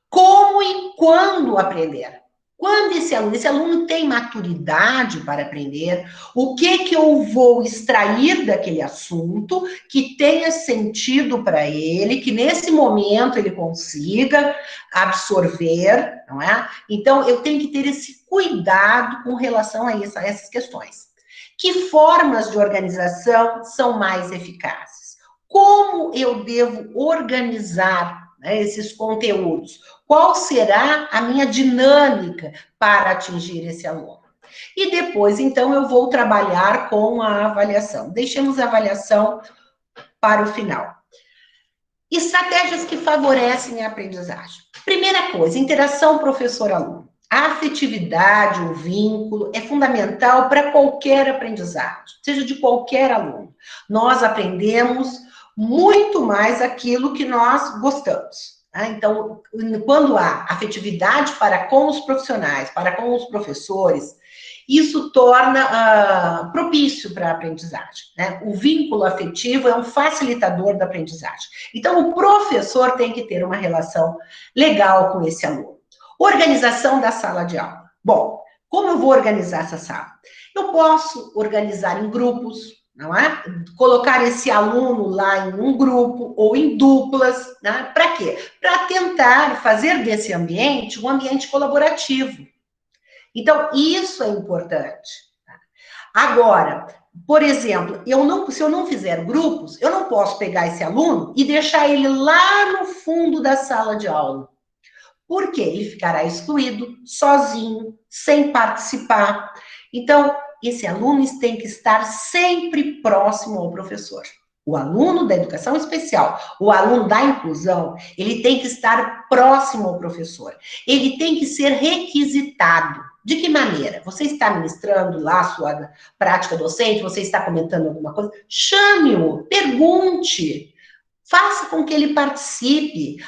Como e quando aprender. Quando esse aluno tem maturidade para aprender, o que eu vou extrair daquele assunto que tenha sentido para ele, que nesse momento ele consiga absorver, não é? Então, eu tenho que ter esse cuidado com relação a essas questões. Que formas de organização são mais eficazes? Como eu devo organizar, né, esses conteúdos? Qual será a minha dinâmica para atingir esse aluno? E depois, então, eu vou trabalhar com a avaliação. Deixemos a avaliação para o final. Estratégias que favorecem a aprendizagem. Primeira coisa, interação professor-aluno. A afetividade, o vínculo, é fundamental para qualquer aprendizagem, seja de qualquer aluno. Nós aprendemos muito mais aquilo que nós gostamos. Tá? Então, quando há afetividade para com os profissionais, para com os professores, isso torna propício para a aprendizagem. Né? O vínculo afetivo é um facilitador da aprendizagem. Então, o professor tem que ter uma relação legal com esse aluno. Organização da sala de aula. Bom, como eu vou organizar essa sala? Eu posso organizar em grupos, não é? Colocar esse aluno lá em um grupo ou em duplas, né? Para quê? Para tentar fazer desse ambiente um ambiente colaborativo. Então, isso é importante. Agora, por exemplo, se eu não fizer grupos, eu não posso pegar esse aluno e deixar ele lá no fundo da sala de aula. Por quê? Ele ficará excluído, sozinho, sem participar. Então, esse aluno tem que estar sempre próximo ao professor. O aluno da educação especial, o aluno da inclusão, ele tem que estar próximo ao professor. Ele tem que ser requisitado. De que maneira? Você está ministrando lá a sua prática docente, você está comentando alguma coisa? Chame-o, pergunte. Faça com que ele participe.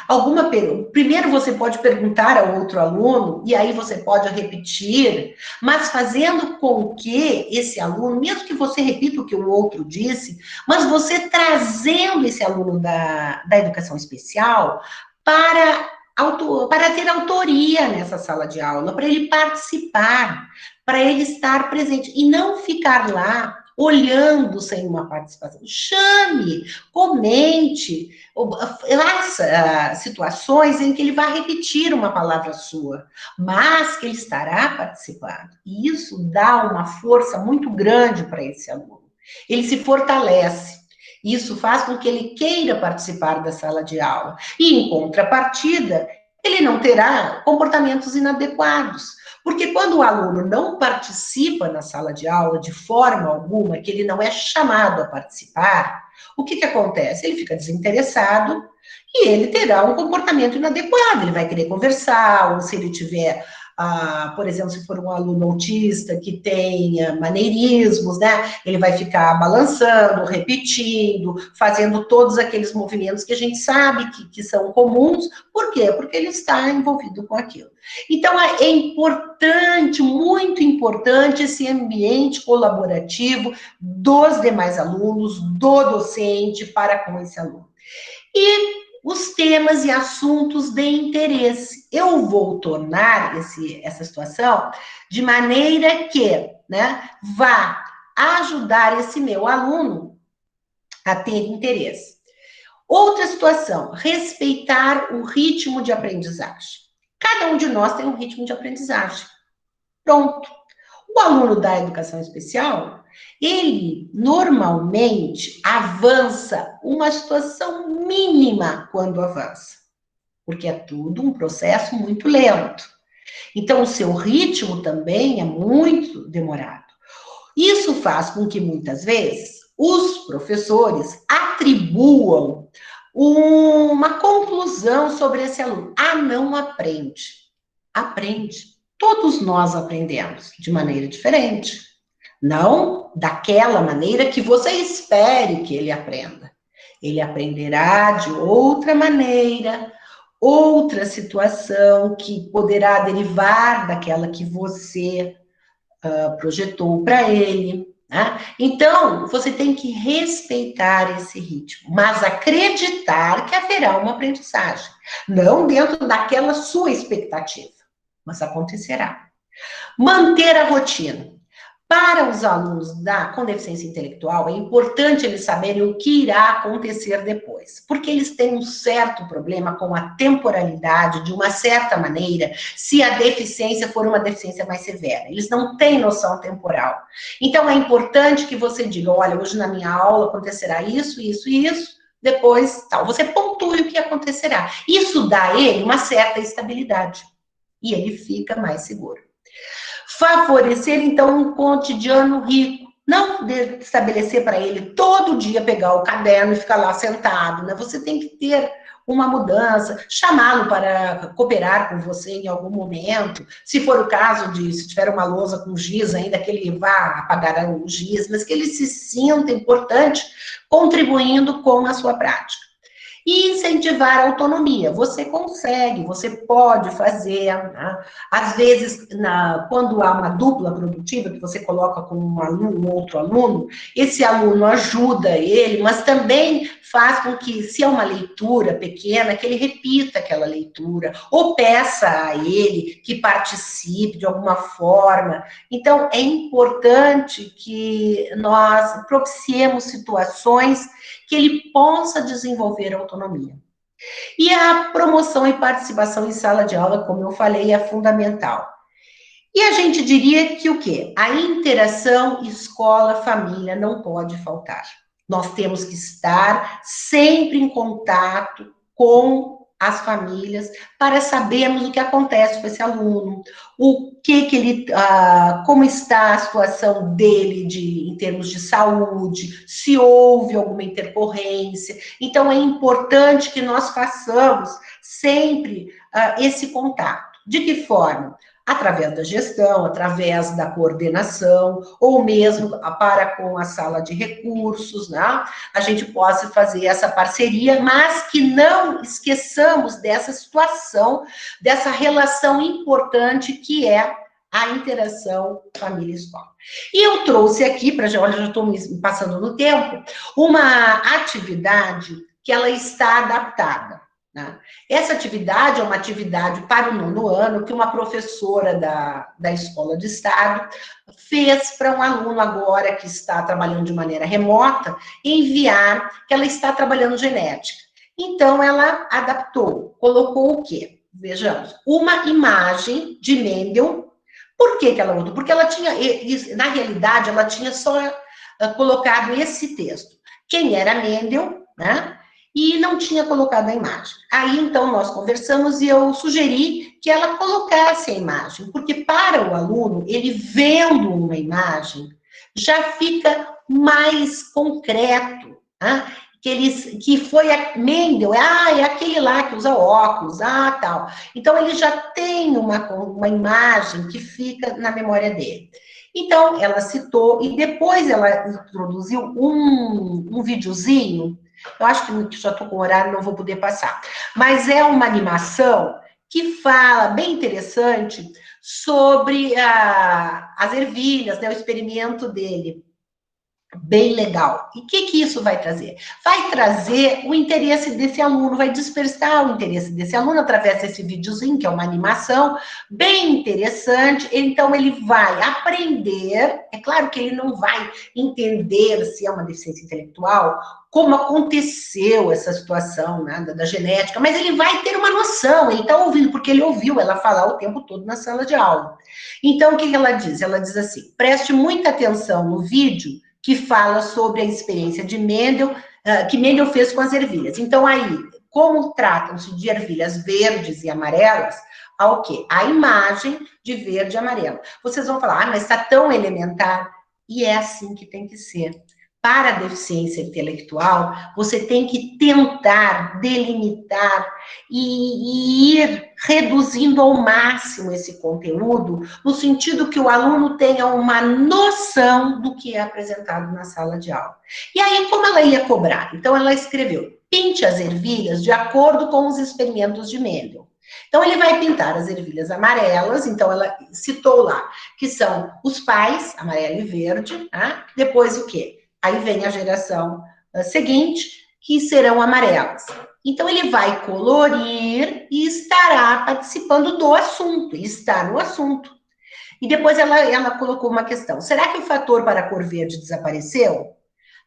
Primeiro você pode perguntar ao outro aluno, e aí você pode repetir, mas fazendo com que esse aluno, mesmo que você repita o que o outro disse, mas você trazendo esse aluno da educação especial para ter autoria nessa sala de aula, para ele participar, para ele estar presente, e não ficar lá olhando sem uma participação. Chame, comente, faça situações em que ele vai repetir uma palavra sua, mas que ele estará participando. E isso dá uma força muito grande para esse aluno. Ele se fortalece. Isso faz com que ele queira participar da sala de aula. E, em contrapartida, ele não terá comportamentos inadequados. Porque quando o aluno não participa na sala de aula de forma alguma, que ele não é chamado a participar, o que acontece? Ele fica desinteressado e ele terá um comportamento inadequado. Ele vai querer conversar, ou se ele tiver, por exemplo, se for um aluno autista que tenha maneirismos, né? Ele vai ficar balançando, repetindo, fazendo todos aqueles movimentos que a gente sabe que são comuns. Por quê? Porque ele está envolvido com aquilo. Então, é importante, muito importante, esse ambiente colaborativo dos demais alunos, do docente para com esse aluno. E os temas e assuntos de interesse. Eu vou tornar essa situação de maneira que, né, vá ajudar esse meu aluno a ter interesse. Outra situação, respeitar o ritmo de aprendizagem. Cada um de nós tem um ritmo de aprendizagem. Pronto. O aluno da educação especial, ele normalmente avança uma situação mínima quando avança, porque é tudo um processo muito lento. Então, o seu ritmo também é muito demorado. Isso faz com que, muitas vezes, os professores atribuam uma conclusão sobre esse aluno. Não aprende. Aprende. Todos nós aprendemos de maneira diferente. Não daquela maneira que você espere que ele aprenda. Ele aprenderá de outra maneira, outra situação que poderá derivar daquela que você projetou para ele. Né? Então, você tem que respeitar esse ritmo, mas acreditar que haverá uma aprendizagem. Não dentro daquela sua expectativa, mas acontecerá. Manter a rotina. Para os alunos com deficiência intelectual, é importante eles saberem o que irá acontecer depois, porque eles têm um certo problema com a temporalidade, de uma certa maneira, se a deficiência for uma deficiência mais severa. Eles não têm noção temporal. Então, é importante que você diga, olha, hoje na minha aula acontecerá isso, isso e isso, depois, tal. Você pontue o que acontecerá. Isso dá a ele uma certa estabilidade, e ele fica mais seguro. Favorecer, então, um cotidiano rico. Não estabelecer para ele todo dia pegar o caderno e ficar lá sentado, né? Você tem que ter uma mudança, chamá-lo para cooperar com você em algum momento, se for o caso de, se tiver uma lousa com giz ainda, que ele vá apagar o giz, mas que ele se sinta importante contribuindo com a sua prática. E incentivar a autonomia. Você consegue, você pode fazer. Né? Às vezes, quando há uma dupla produtiva, que você coloca com um aluno, um outro aluno, esse aluno ajuda ele, mas também faz com que, se é uma leitura pequena, que ele repita aquela leitura, ou peça a ele que participe de alguma forma. Então, é importante que nós propiciemos situações que ele possa desenvolver autonomia. E a promoção e participação em sala de aula, como eu falei, é fundamental. E a gente diria que o quê? A interação escola-família não pode faltar. Nós temos que estar sempre em contato com as famílias para sabermos o que acontece com esse aluno, o que ele, como está a situação dele em termos de saúde, se houve alguma intercorrência. Então, é importante que nós façamos sempre esse contato. De que forma? Através da gestão, através da coordenação, ou mesmo para com a sala de recursos, né? A gente possa fazer essa parceria, mas que não esqueçamos dessa situação, dessa relação importante que é a interação família-escola. E eu trouxe aqui, olha, já estou me passando no tempo, uma atividade que ela está adaptada. Né? Essa atividade é uma atividade para o 9º ano que uma professora da escola de estado fez para um aluno agora que está trabalhando de maneira remota, enviar que ela está trabalhando genética. Então, ela adaptou, colocou o quê? Vejamos, uma imagem de Mendel. Por que ela botou? Porque ela tinha, na realidade, ela tinha só colocado esse texto. Quem era Mendel, né? E não tinha colocado a imagem. Aí, então, nós conversamos e eu sugeri que ela colocasse a imagem, porque para o aluno, ele vendo uma imagem, já fica mais concreto, né? Que foi a Mendel, é aquele lá que usa óculos, tal. Então, ele já tem uma imagem que fica na memória dele. Então, ela citou, e depois ela introduziu um videozinho. Eu acho que já estou com o horário, não vou poder passar. Mas é uma animação que fala, bem interessante, sobre as ervilhas, né, o experimento dele. Bem legal. E o que isso vai trazer? Vai trazer o interesse desse aluno, vai despertar o interesse desse aluno através desse videozinho, que é uma animação bem interessante. Então, ele vai aprender, é claro que ele não vai entender se é uma deficiência intelectual, como aconteceu essa situação, né, da genética, mas ele vai ter uma noção, ele está ouvindo, porque ele ouviu ela falar o tempo todo na sala de aula. Então, o que ela diz? Ela diz assim, preste muita atenção no vídeo que fala sobre a experiência de Mendel, que Mendel fez com as ervilhas. Então, aí, como tratam-se de ervilhas verdes e amarelas, ao quê? A imagem de verde e amarelo. Vocês vão falar, mas está tão elementar, e é assim que tem que ser. Para a deficiência intelectual, você tem que tentar delimitar e ir reduzindo ao máximo esse conteúdo, no sentido que o aluno tenha uma noção do que é apresentado na sala de aula. E aí, como ela ia cobrar? Então, ela escreveu, pinte as ervilhas de acordo com os experimentos de Mendel. Então, ele vai pintar as ervilhas amarelas, então ela citou lá, que são os pais, amarelo e verde, tá? Depois o quê? Aí vem a geração seguinte, que serão amarelas. Então, ele vai colorir e estará participando do assunto, e está no assunto. E depois ela colocou uma questão, será que o fator para a cor verde desapareceu?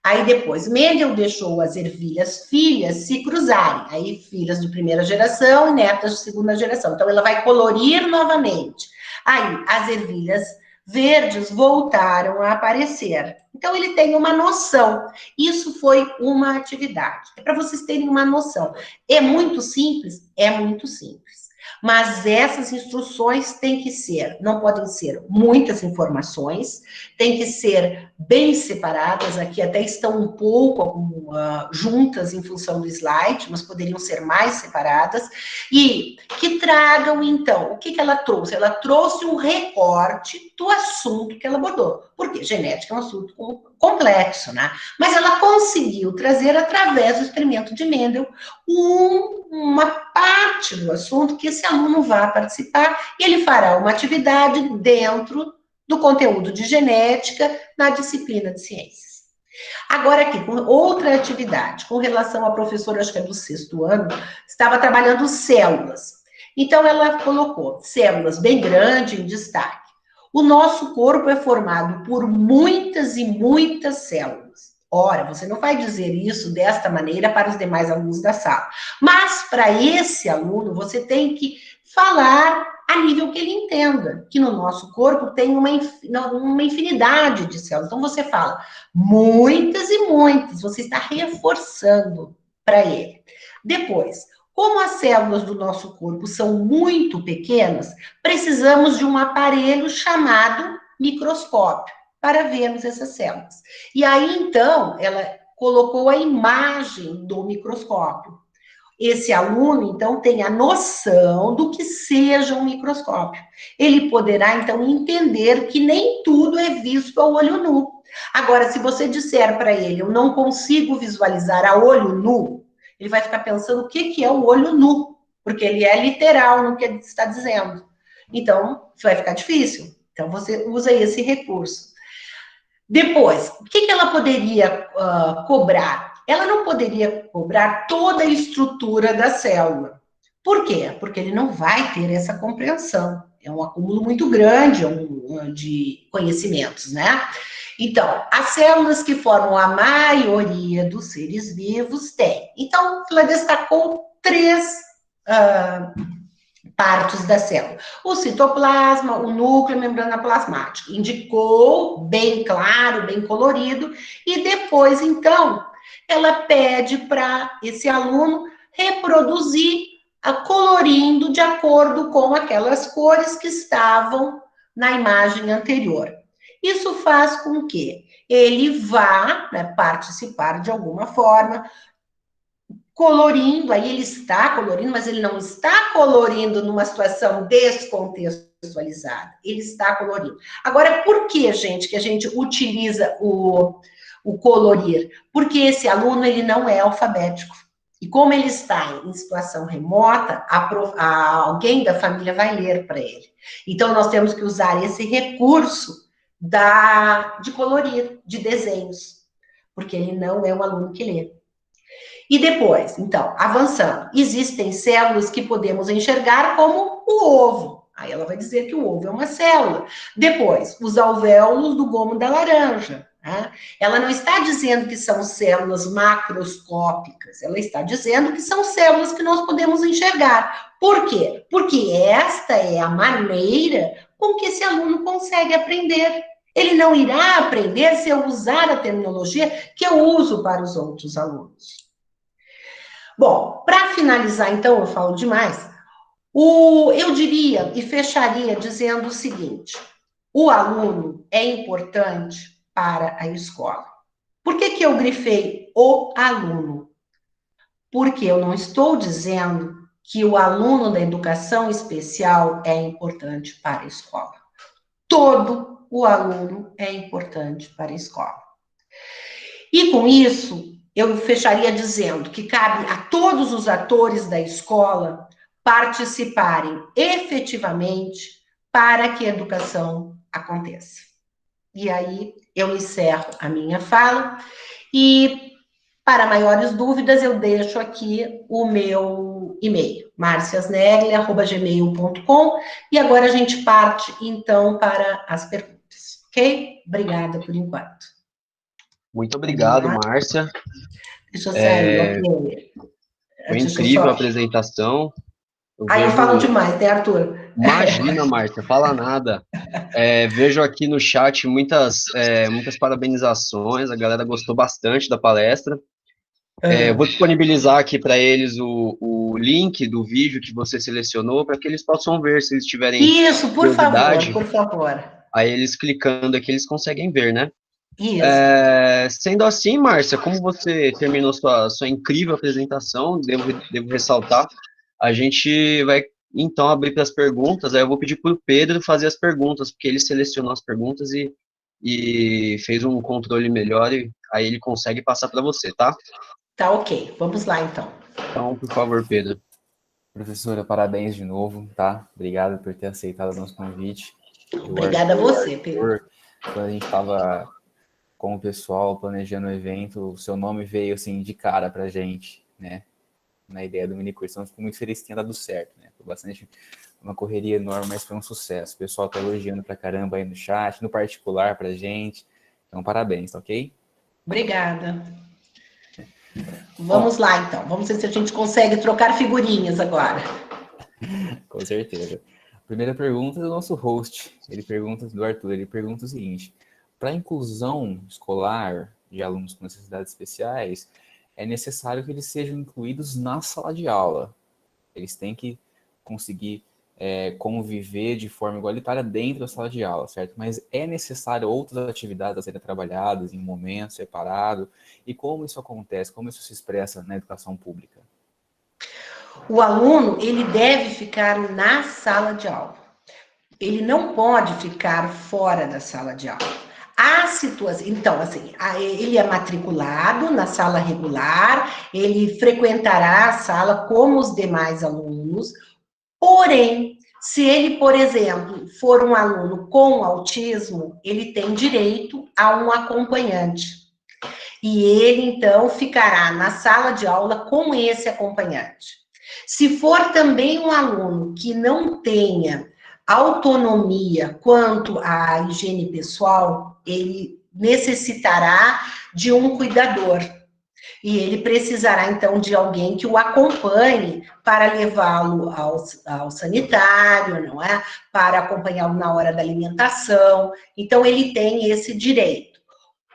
Aí depois, Mendel deixou as ervilhas filhas se cruzarem, aí filhas de primeira geração e netas de segunda geração. Então, ela vai colorir novamente. Aí, as ervilhas verdes voltaram a aparecer. Então, ele tem uma noção. Isso foi uma atividade. É para vocês terem uma noção. É muito simples? É muito simples. Mas essas instruções não podem ser muitas informações, tem que ser bem separadas, aqui até estão um pouco juntas em função do slide, mas poderiam ser mais separadas, e que tragam, então, o que ela trouxe? Ela trouxe um recorte do assunto que ela abordou, porque genética é um assunto complexo, né? Mas ela conseguiu trazer, através do experimento de Mendel, uma parte do assunto que esse aluno vai participar e ele fará uma atividade dentro do conteúdo de genética na disciplina de ciências. Agora aqui, com outra atividade, com relação à professora, acho que é do 6º ano, estava trabalhando células. Então, ela colocou células bem grandes em destaque. O nosso corpo é formado por muitas e muitas células. Ora, você não vai dizer isso desta maneira para os demais alunos da sala. Mas, para esse aluno, você tem que falar a nível que ele entenda, que no nosso corpo tem uma infinidade de células. Então, você fala muitas e muitas, você está reforçando para ele. Depois, como as células do nosso corpo são muito pequenas, precisamos de um aparelho chamado microscópio para vermos essas células. E aí, então, ela colocou a imagem do microscópio. Esse aluno, então, tem a noção do que seja um microscópio. Ele poderá, então, entender que nem tudo é visto a olho nu. Agora, se você disser para ele, eu não consigo visualizar a olho nu, ele vai ficar pensando o que é o olho nu, porque ele é literal no que ele está dizendo. Então, vai ficar difícil. Então, você usa esse recurso. Depois, o que ela poderia cobrar? Ela não poderia cobrar toda a estrutura da célula. Por quê? Porque ele não vai ter essa compreensão. É um acúmulo muito grande de conhecimentos, né? Então, as células que formam a maioria dos seres vivos têm. Então, ela destacou 3 partes da célula. O citoplasma, o núcleo, a membrana plasmática. Indicou bem claro, bem colorido, e depois, então, ela pede para esse aluno reproduzir colorindo de acordo com aquelas cores que estavam na imagem anterior. Isso faz com que ele vá, né, participar de alguma forma, colorindo, aí ele está colorindo, mas ele não está colorindo numa situação descontextualizada, ele está colorindo. Agora, por que, gente, que a gente utiliza o colorir? Porque esse aluno, ele não é alfabético. E como ele está em situação remota, alguém da família vai ler para ele. Então, nós temos que usar esse recurso de colorir, de desenhos, porque ele não é um aluno que lê. E depois, então, avançando, existem células que podemos enxergar como o ovo. Aí ela vai dizer que o ovo é uma célula. Depois, os alvéolos do gomo da laranja. Né? Ela não está dizendo que são células macroscópicas, ela está dizendo que são células que nós podemos enxergar. Por quê? Porque esta é a maneira com que esse aluno consegue aprender. Ele não irá aprender se eu usar a terminologia que eu uso para os outros alunos. Bom, para finalizar, então, eu falo demais, eu diria e fecharia dizendo o seguinte: o aluno é importante para a escola. Por que eu grifei o aluno? Porque eu não estou dizendo que o aluno da educação especial é importante para a escola. Todo o aluno é importante para a escola. E com isso, eu fecharia dizendo que cabe a todos os atores da escola participarem efetivamente para que a educação aconteça. E aí eu encerro a minha fala e, para maiores dúvidas, eu deixo aqui o meu e-mail, marciasnegli@gmail.com, e agora a gente parte, então, para as perguntas, ok? Obrigada por enquanto. Muito obrigado, Márcia. Deixa eu sair, ok. Foi incrível a apresentação. Eu falo demais, né, Arthur? Imagina, Márcia, fala nada. Vejo aqui no chat muitas parabenizações, a galera gostou bastante da palestra. Eu vou disponibilizar aqui para eles o link do vídeo que você selecionou, para que eles possam ver, se eles tiverem Isso, por favor, curiosidade. por favor. Aí eles clicando aqui, eles conseguem ver, né? Isso. Sendo assim, Márcia, como você terminou sua incrível apresentação, devo ressaltar, a gente vai então abrir para as perguntas. Aí eu vou pedir para o Pedro fazer as perguntas, porque ele selecionou as perguntas e fez um controle melhor, e aí ele consegue passar para você, tá? Tá ok. Vamos lá, então. Então, por favor, Pedro. Professora, parabéns de novo, tá? Obrigado por ter aceitado o nosso convite. Obrigada a você, Pedro. Quando a gente estava com o pessoal planejando o evento, o seu nome veio assim de cara pra gente, né? Na ideia do minicurso. Então, fico muito feliz que tenha dado certo, né? Foi bastante uma correria enorme, mas foi um sucesso. O pessoal tá elogiando pra caramba aí no chat, no particular pra gente. Então, parabéns, tá ok? Obrigada. Vamos lá, então. Vamos ver se a gente consegue trocar figurinhas agora. Com certeza. A primeira pergunta é do nosso host. Do Arthur, ele pergunta o seguinte: para a inclusão escolar de alunos com necessidades especiais, é necessário que eles sejam incluídos na sala de aula. Eles têm que conseguir conviver de forma igualitária dentro da sala de aula, certo? Mas é necessário outras atividades a serem trabalhadas em um momento separado. E como isso acontece? Como isso se expressa na educação pública? O aluno, ele deve ficar na sala de aula. Ele não pode ficar fora da sala de aula. A situação, então, assim, ele é matriculado na sala regular, ele frequentará a sala como os demais alunos, porém, se ele, por exemplo, for um aluno com autismo, ele tem direito a um acompanhante. E ele, então, ficará na sala de aula com esse acompanhante. Se for também um aluno que não tenha autonomia quanto à higiene pessoal, ele necessitará de um cuidador. E ele precisará, então, de alguém que o acompanhe para levá-lo ao sanitário, não é? Para acompanhá-lo na hora da alimentação. Então, ele tem esse direito.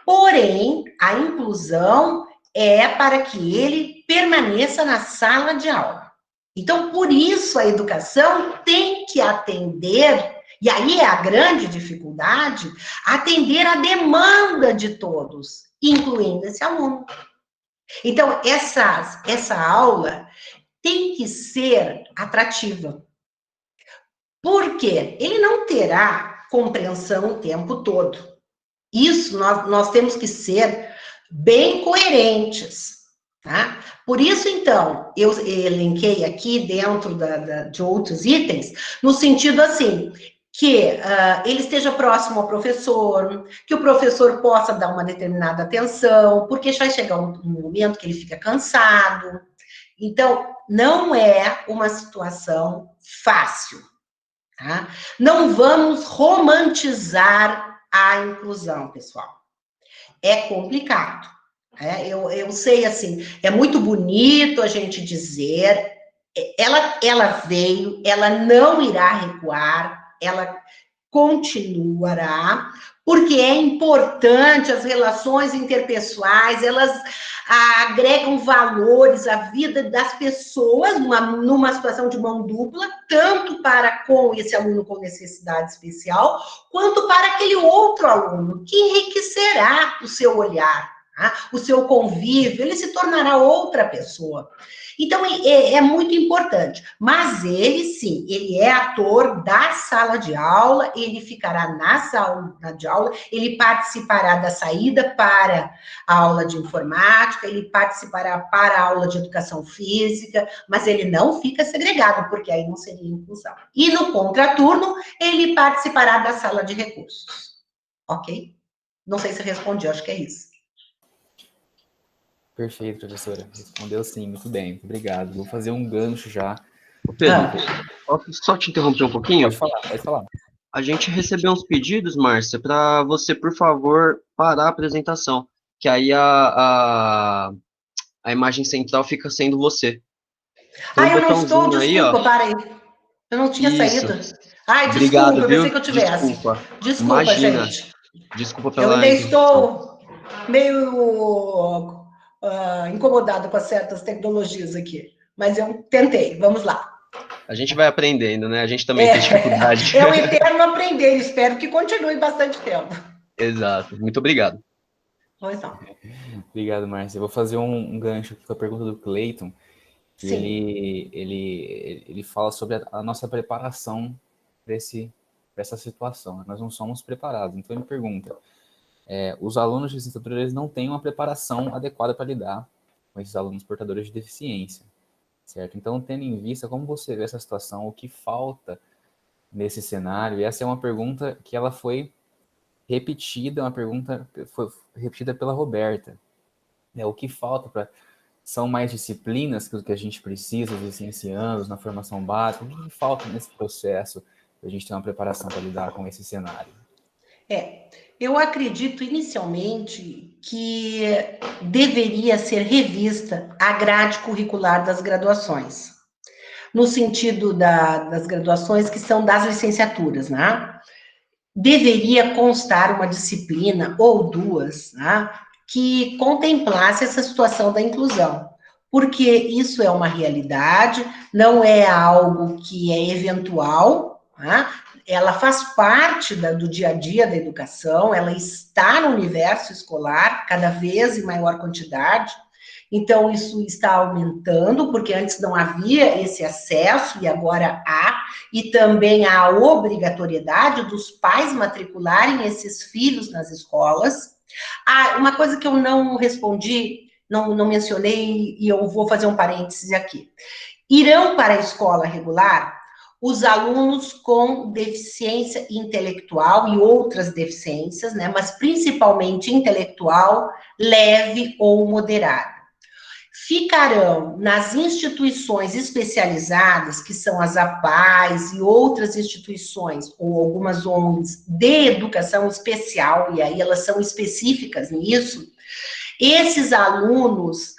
Porém, a inclusão é para que ele permaneça na sala de aula. Então, por isso, a educação tem que atender, e aí é a grande dificuldade, atender a demanda de todos, incluindo esse aluno. Então, essa aula tem que ser atrativa. Por quê? Ele não terá compreensão o tempo todo. Isso nós temos que ser bem coerentes, tá? Por isso, então, eu elenquei aqui dentro de outros itens, no sentido assim, que ele esteja próximo ao professor, que o professor possa dar uma determinada atenção, porque vai chegar um momento que ele fica cansado. Então, não é uma situação fácil, tá? Não vamos romantizar a inclusão, pessoal. É complicado. Eu sei, assim, é muito bonito a gente dizer, ela veio, ela não irá recuar, ela continuará, porque é importante, as relações interpessoais, elas agregam valores à vida das pessoas, numa situação de mão dupla, tanto para com esse aluno com necessidade especial, quanto para aquele outro aluno, que enriquecerá o seu olhar, tá? O seu convívio, ele se tornará outra pessoa. Então, é muito importante. Mas ele, sim, ele é ator da sala de aula, ele ficará na sala de aula, ele participará da saída para a aula de informática, ele participará para a aula de educação física, mas ele não fica segregado, porque aí não seria inclusão. E no contraturno, ele participará da sala de recursos. Ok? Não sei se respondi, acho que é isso. Perfeito, professora. Respondeu sim, muito bem. Muito obrigado. Vou fazer um gancho já. Pedro, posso só te interromper um pouquinho? Pode falar, pode falar. A gente recebeu uns pedidos, Márcia, para você, por favor, parar a apresentação, que aí a imagem central fica sendo você. Tem um Eu não estou, botãozinho aí, desculpa, ó. parei. Eu não tinha Isso. saído. Ai, Obrigado, desculpa, eu viu? pensei que eu tivesse. Desculpa, Imagina. gente. Desculpa Eu pela ainda interrupção. estou meio incomodada com certas tecnologias aqui. Mas eu tentei, vamos lá. A gente vai aprendendo, né? A gente também tem dificuldade. É o eterno aprender, espero que continue bastante tempo. Exato, muito obrigado. Pois não. Obrigado, Márcia. Eu vou fazer um gancho aqui com a pergunta do Cleiton. Ele fala sobre a nossa preparação para essa situação. Nós não somos preparados. Então, ele pergunta, os alunos de licenciatura eles não têm uma preparação adequada para lidar com esses alunos portadores de deficiência, certo? Então, tendo em vista como você vê essa situação, o que falta nesse cenário, e essa é uma pergunta que ela foi repetida, uma pergunta foi repetida pela Roberta. O que falta para... São mais disciplinas que a gente precisa, os licenciados, na formação básica? O que falta nesse processo para a gente ter uma preparação para lidar com esse cenário? Eu acredito inicialmente que deveria ser revista a grade curricular das graduações, no sentido das graduações que são das licenciaturas, né? Deveria constar uma disciplina ou duas, né, que contemplasse essa situação da inclusão, porque isso é uma realidade, não é algo que é eventual, né? Ela faz parte do dia a dia da educação, ela está no universo escolar, cada vez em maior quantidade, então isso está aumentando, porque antes não havia esse acesso, e agora há, e também a obrigatoriedade dos pais matricularem esses filhos nas escolas. Uma coisa que eu não respondi, não mencionei, e eu vou fazer um parênteses aqui. Irão para a escola regular os alunos com deficiência intelectual e outras deficiências, né, mas principalmente intelectual, leve ou moderada. Ficarão nas instituições especializadas, que são as APAES e outras instituições, ou algumas ONGs de educação especial, e aí elas são específicas nisso. Esses alunos,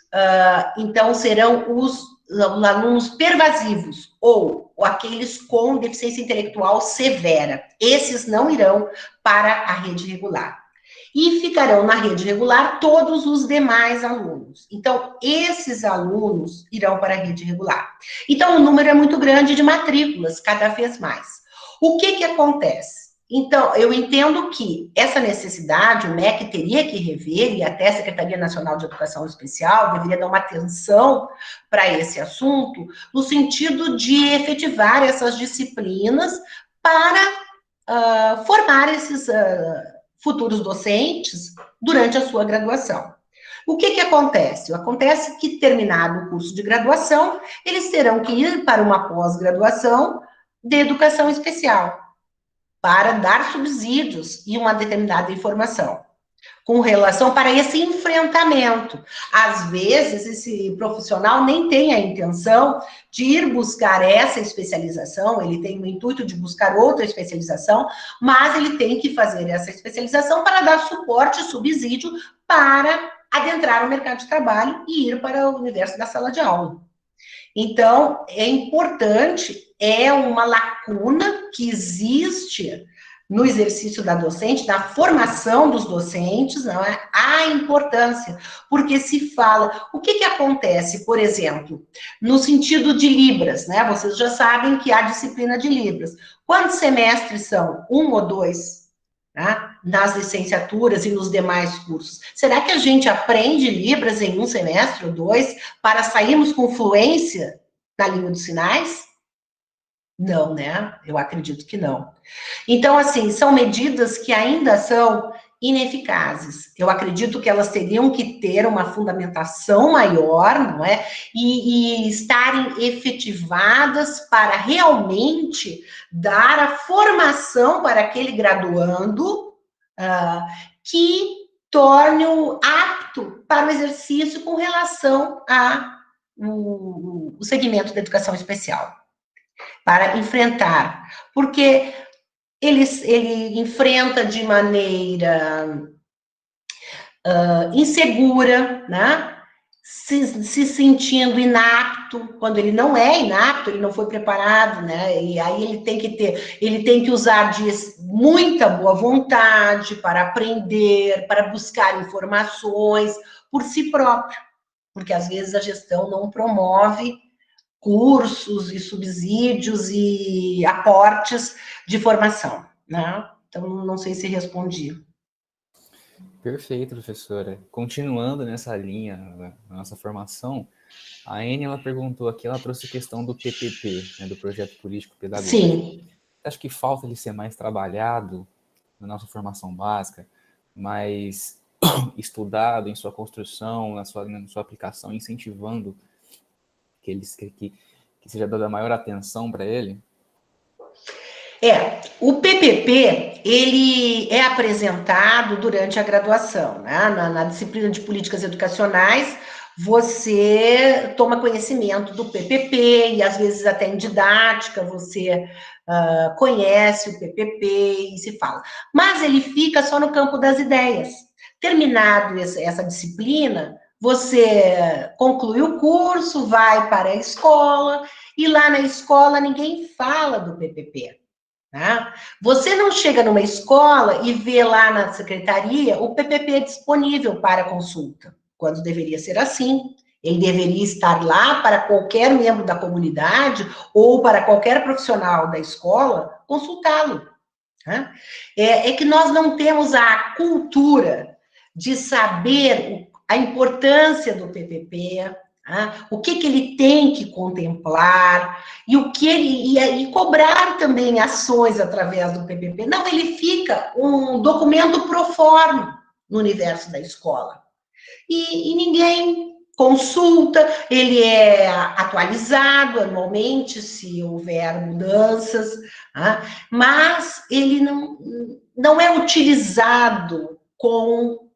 então, serão os alunos pervasivos, ou aqueles com deficiência intelectual severa. Esses não irão para a rede regular. E ficarão na rede regular todos os demais alunos. Então, esses alunos irão para a rede regular. Então, o número é muito grande de matrículas, cada vez mais. O que acontece? Então, eu entendo que essa necessidade, o MEC teria que rever, e até a Secretaria Nacional de Educação Especial deveria dar uma atenção para esse assunto, no sentido de efetivar essas disciplinas para formar esses futuros docentes durante a sua graduação. O que acontece? Acontece que, terminado o curso de graduação, eles terão que ir para uma pós-graduação de educação especial, para dar subsídios e uma determinada informação, com relação para esse enfrentamento. Às vezes, esse profissional nem tem a intenção de ir buscar essa especialização, ele tem o intuito de buscar outra especialização, mas ele tem que fazer essa especialização para dar suporte e subsídio para adentrar o mercado de trabalho e ir para o universo da sala de aula. Então, é importante, é uma lacuna que existe no exercício da docente, na formação dos docentes, não é? A importância, porque se fala, o que acontece, por exemplo, no sentido de Libras, né? Vocês já sabem que há disciplina de Libras. Quantos semestres são? 1 ou 2? Tá? Nas licenciaturas e nos demais cursos. Será que a gente aprende Libras em 1 semestre ou 2 para sairmos com fluência na língua dos sinais? Não, né? Eu acredito que não. Então, assim, são medidas que ainda são ineficazes. Eu acredito que elas teriam que ter uma fundamentação maior, não é? E estarem efetivadas para realmente dar a formação para aquele graduando que torne-o apto para o exercício com relação ao segmento da educação especial, para enfrentar, porque ele enfrenta de maneira insegura, né? Se sentindo inapto, quando ele não é inapto, ele não foi preparado, né? E aí ele tem que usar de muita boa vontade para aprender, para buscar informações por si próprio. porque às vezes a gestão não promove cursos e subsídios e aportes de formação, né? Então, não sei se respondi. Perfeito, professora. Continuando nessa linha, na nossa formação, a Anne, ela perguntou aqui, ela trouxe a questão do PPP, né, do Projeto Político Pedagógico. Sim. Acho que falta ele ser mais trabalhado na nossa formação básica, mais estudado em sua construção, na sua aplicação, incentivando que seja dada maior atenção para ele? O PPP, ele é apresentado durante a graduação, né? Na disciplina de políticas educacionais, você toma conhecimento do PPP, e às vezes até em didática você conhece o PPP e se fala. Mas ele fica só no campo das ideias. Terminado essa disciplina, você conclui o curso, vai para a escola, e lá na escola ninguém fala do PPP. Tá? Você não chega numa escola e vê lá na secretaria o PPP disponível para consulta, quando deveria ser assim. Ele deveria estar lá para qualquer membro da comunidade ou para qualquer profissional da escola consultá-lo. Tá? É que nós não temos a cultura de saber a importância do PPP, o que ele tem que contemplar e o que e cobrar também ações através do PPP. Não, ele fica um documento pro forma no universo da escola. E ninguém consulta, ele é atualizado anualmente, se houver mudanças, mas ele não é utilizado com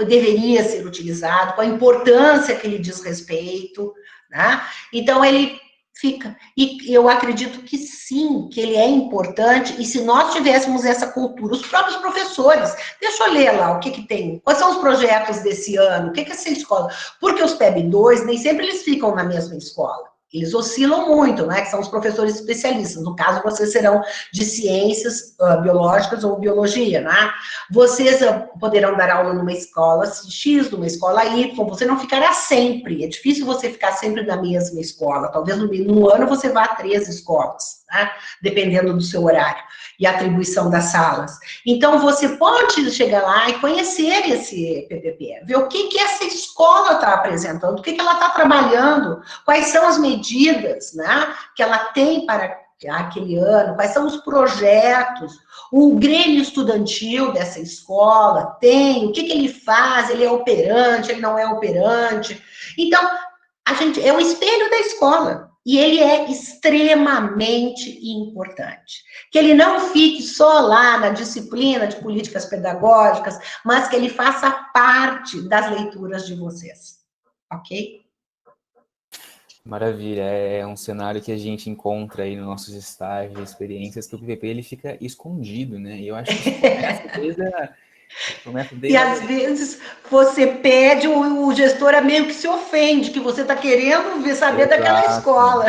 deveria ser utilizado, com a importância que ele diz respeito, né? Então ele fica, e eu acredito que sim, que ele é importante, e se nós tivéssemos essa cultura, os próprios professores, deixa eu ler lá o que tem, quais são os projetos desse ano, o que é essa escola, porque os PEB2 nem sempre eles ficam na mesma escola. Eles oscilam muito, né? Que são os professores especialistas. No caso, vocês serão de ciências biológicas ou biologia, né? Vocês poderão dar aula numa escola X, numa escola Y, você não ficará sempre. É difícil você ficar sempre na mesma escola. Talvez no ano você vá a 3 escolas, né? Dependendo do seu horário e atribuição das salas. Então, você pode chegar lá e conhecer esse PPP, ver o que essa escola está apresentando, o que ela está trabalhando, quais são as medidas, né, que ela tem para aquele ano, quais são os projetos, o grêmio estudantil dessa escola tem, o que ele faz, ele é operante, ele não é operante. Então, a gente é o espelho da escola. E ele é extremamente importante. Que ele não fique só lá na disciplina de políticas pedagógicas, mas que ele faça parte das leituras de vocês. Ok? Maravilha, é um cenário que a gente encontra aí nos nossos estágios, experiências, que o PPP ele fica escondido, né? E eu acho que isso começa E desde às vezes você pede, o gestor meio que se ofende, que você está querendo saber daquela Exato. escola.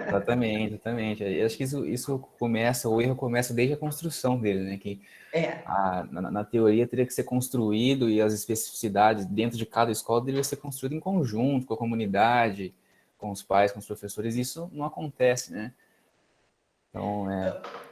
Exatamente, exatamente. Eu acho que isso começa, o erro começa desde a construção dele, né? Que na teoria teria que ser construído e as especificidades dentro de cada escola deveriam ser construídas em conjunto com a comunidade, com os pais, com os professores. Isso não acontece, né? Então,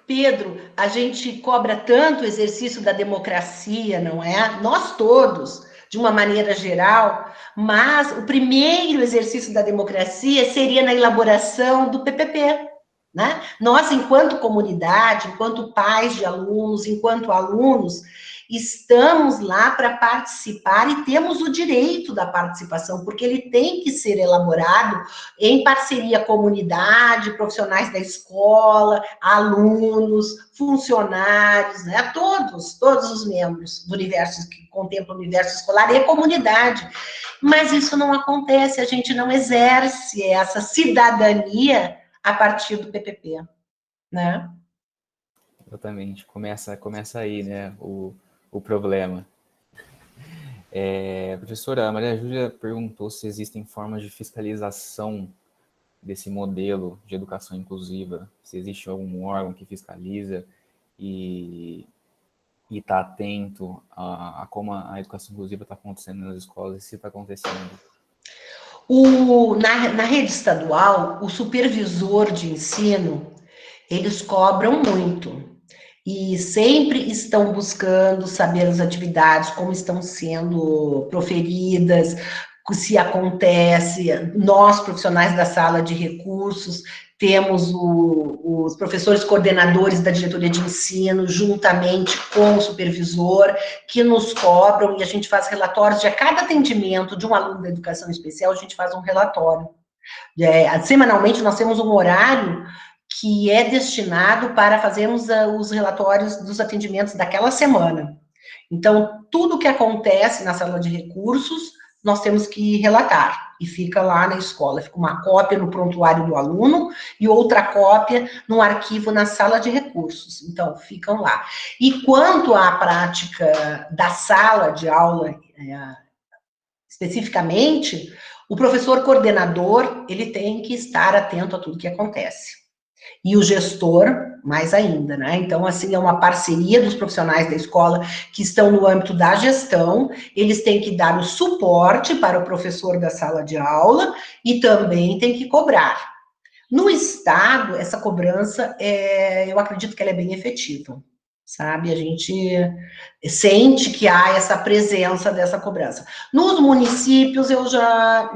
Pedro, a gente cobra tanto o exercício da democracia, não é? Nós todos, de uma maneira geral, mas o primeiro exercício da democracia seria na elaboração do PPP, né? Nós, enquanto comunidade, enquanto pais de alunos, enquanto alunos, estamos lá para participar e temos o direito da participação, porque ele tem que ser elaborado em parceria comunidade, profissionais da escola, alunos, funcionários, né? Todos os membros do universo que contempla o universo escolar e a comunidade. Mas isso não acontece, a gente não exerce essa cidadania a partir do PPP, né? exatamente, começa aí, né, o problema. Professora, a Maria Júlia perguntou se existem formas de fiscalização desse modelo de educação inclusiva, se existe algum órgão que fiscaliza e está atento a como a educação inclusiva está acontecendo nas escolas e se está acontecendo. Na rede estadual, o supervisor de ensino, eles cobram muito. E sempre estão buscando saber as atividades, como estão sendo proferidas, se acontece. Nós, profissionais da sala de recursos, temos os professores coordenadores da diretoria de ensino, juntamente com o supervisor, que nos cobram, e a gente faz relatórios de a cada atendimento de um aluno da educação especial, a gente faz um relatório. Semanalmente, nós temos um horário que é destinado para fazermos os relatórios dos atendimentos daquela semana. Então, tudo que acontece na sala de recursos, nós temos que relatar, e fica lá na escola. Fica uma cópia no prontuário do aluno e outra cópia no arquivo na sala de recursos. Então, ficam lá. E quanto à prática da sala de aula, especificamente, o professor coordenador, ele tem que estar atento a tudo que acontece. E o gestor, mais ainda, né? Então, assim, é uma parceria dos profissionais da escola que estão no âmbito da gestão, eles têm que dar o suporte para o professor da sala de aula e também tem que cobrar. No Estado, essa cobrança, eu acredito que ela é bem efetiva, sabe? A gente sente que há essa presença dessa cobrança. Nos municípios, eu já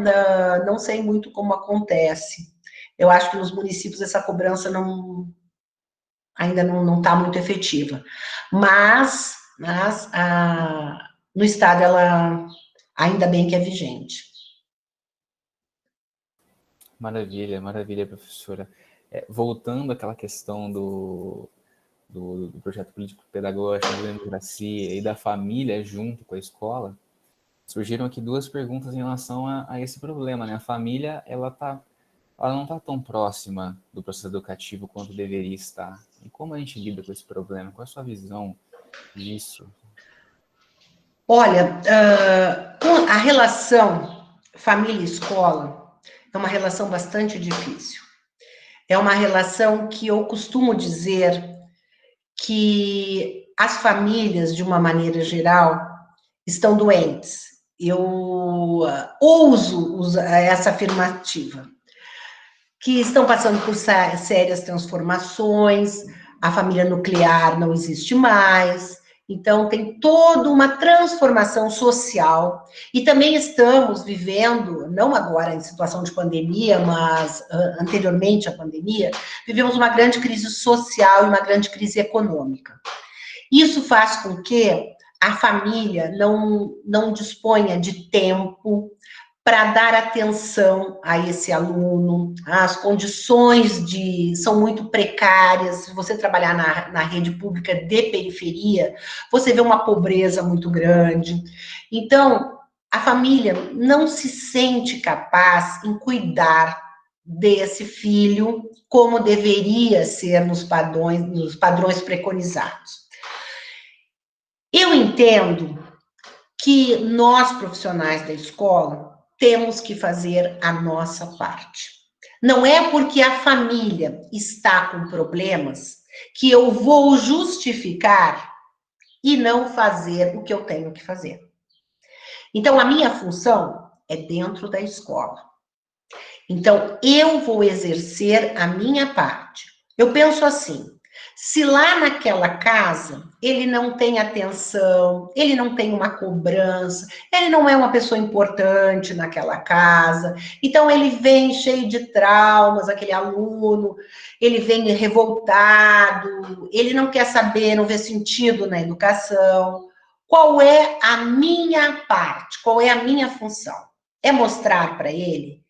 não sei muito como acontece. Eu acho que nos municípios essa cobrança ainda não está muito efetiva. Mas no Estado, ela ainda bem que é vigente. Maravilha, maravilha, professora. Voltando àquela questão do projeto político-pedagógico, da democracia e da família junto com a escola, surgiram aqui duas perguntas em relação a esse problema, né? A família, ela não está tão próxima do processo educativo quanto deveria estar. E como a gente lida com esse problema? Qual é a sua visão disso? Olha, a relação família-escola é uma relação bastante difícil. É uma relação que eu costumo dizer que as famílias, de uma maneira geral, estão doentes. Eu ouso usar essa afirmativa. Que estão passando por sérias transformações, a família nuclear não existe mais, então tem toda uma transformação social, e também estamos vivendo, não agora em situação de pandemia, mas anteriormente à pandemia, vivemos uma grande crise social e uma grande crise econômica. Isso faz com que a família não disponha de tempo para dar atenção a esse aluno. As condições são muito precárias. Se você trabalhar na rede pública de periferia, você vê uma pobreza muito grande. Então, a família não se sente capaz em cuidar desse filho como deveria ser nos padrões preconizados. Eu entendo que nós, profissionais da escola, temos que fazer a nossa parte. Não é porque a família está com problemas que eu vou justificar e não fazer o que eu tenho que fazer. Então, a minha função é dentro da escola. Então, eu vou exercer a minha parte. Eu penso assim, se lá naquela casa ele não tem atenção, ele não tem uma cobrança, ele não é uma pessoa importante naquela casa, então ele vem cheio de traumas, aquele aluno, ele vem revoltado, ele não quer saber, não vê sentido na educação. Qual é a minha parte? Qual é a minha função? É mostrar para ele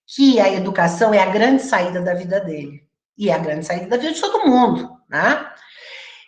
que a educação é a grande saída da vida dele. E é a grande saída da vida de todo mundo, né?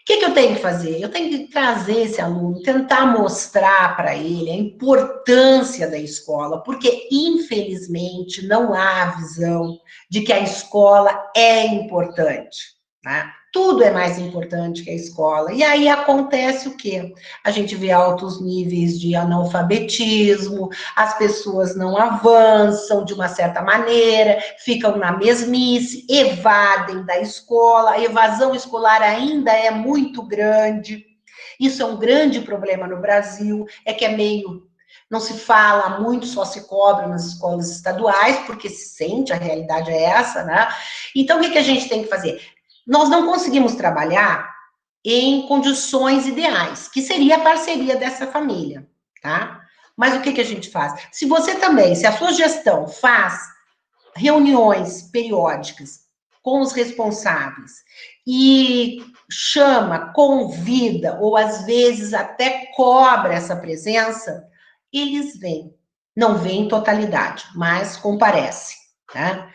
O que eu tenho que fazer? Eu tenho que trazer esse aluno, tentar mostrar para ele a importância da escola, porque, infelizmente, não há a visão de que a escola é importante, né? Tudo é mais importante que a escola. E aí acontece o quê? A gente vê altos níveis de analfabetismo, as pessoas não avançam de uma certa maneira, ficam na mesmice, evadem da escola, a evasão escolar ainda é muito grande. Isso é um grande problema no Brasil, é que é meio não se fala muito, só se cobra nas escolas estaduais, porque se sente, a realidade é essa, né? Então, o que a gente tem que fazer? Nós não conseguimos trabalhar em condições ideais, que seria a parceria dessa família, tá? Mas o que a gente faz? Se você também, se a sua gestão faz reuniões periódicas com os responsáveis e chama, convida, ou às vezes até cobra essa presença, eles vêm. Não vêm em totalidade, mas comparecem, tá?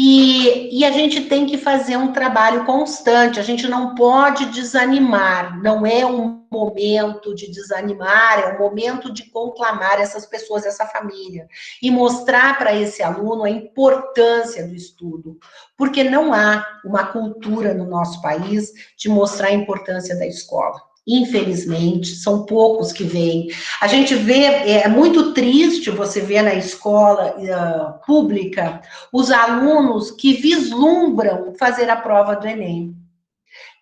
E a gente tem que fazer um trabalho constante, a gente não pode desanimar, não é um momento de desanimar, é um momento de conclamar essas pessoas, essa família, e mostrar para esse aluno a importância do estudo, porque não há uma cultura no nosso país de mostrar a importância da escola. Infelizmente, são poucos que veem. A gente vê, é muito triste você ver na escola pública os alunos que vislumbram fazer a prova do Enem.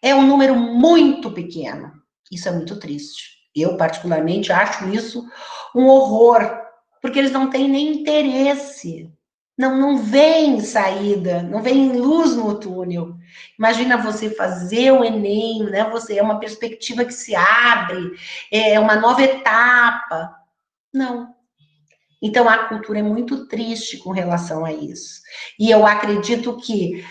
É um número muito pequeno. Isso é muito triste. Eu, particularmente, acho isso um horror, porque eles não têm nem interesse. Não vem saída, não vem luz no túnel. Imagina você fazer o Enem, né? É uma perspectiva que se abre, é uma nova etapa. Não. Então, a cultura é muito triste com relação a isso. E eu acredito que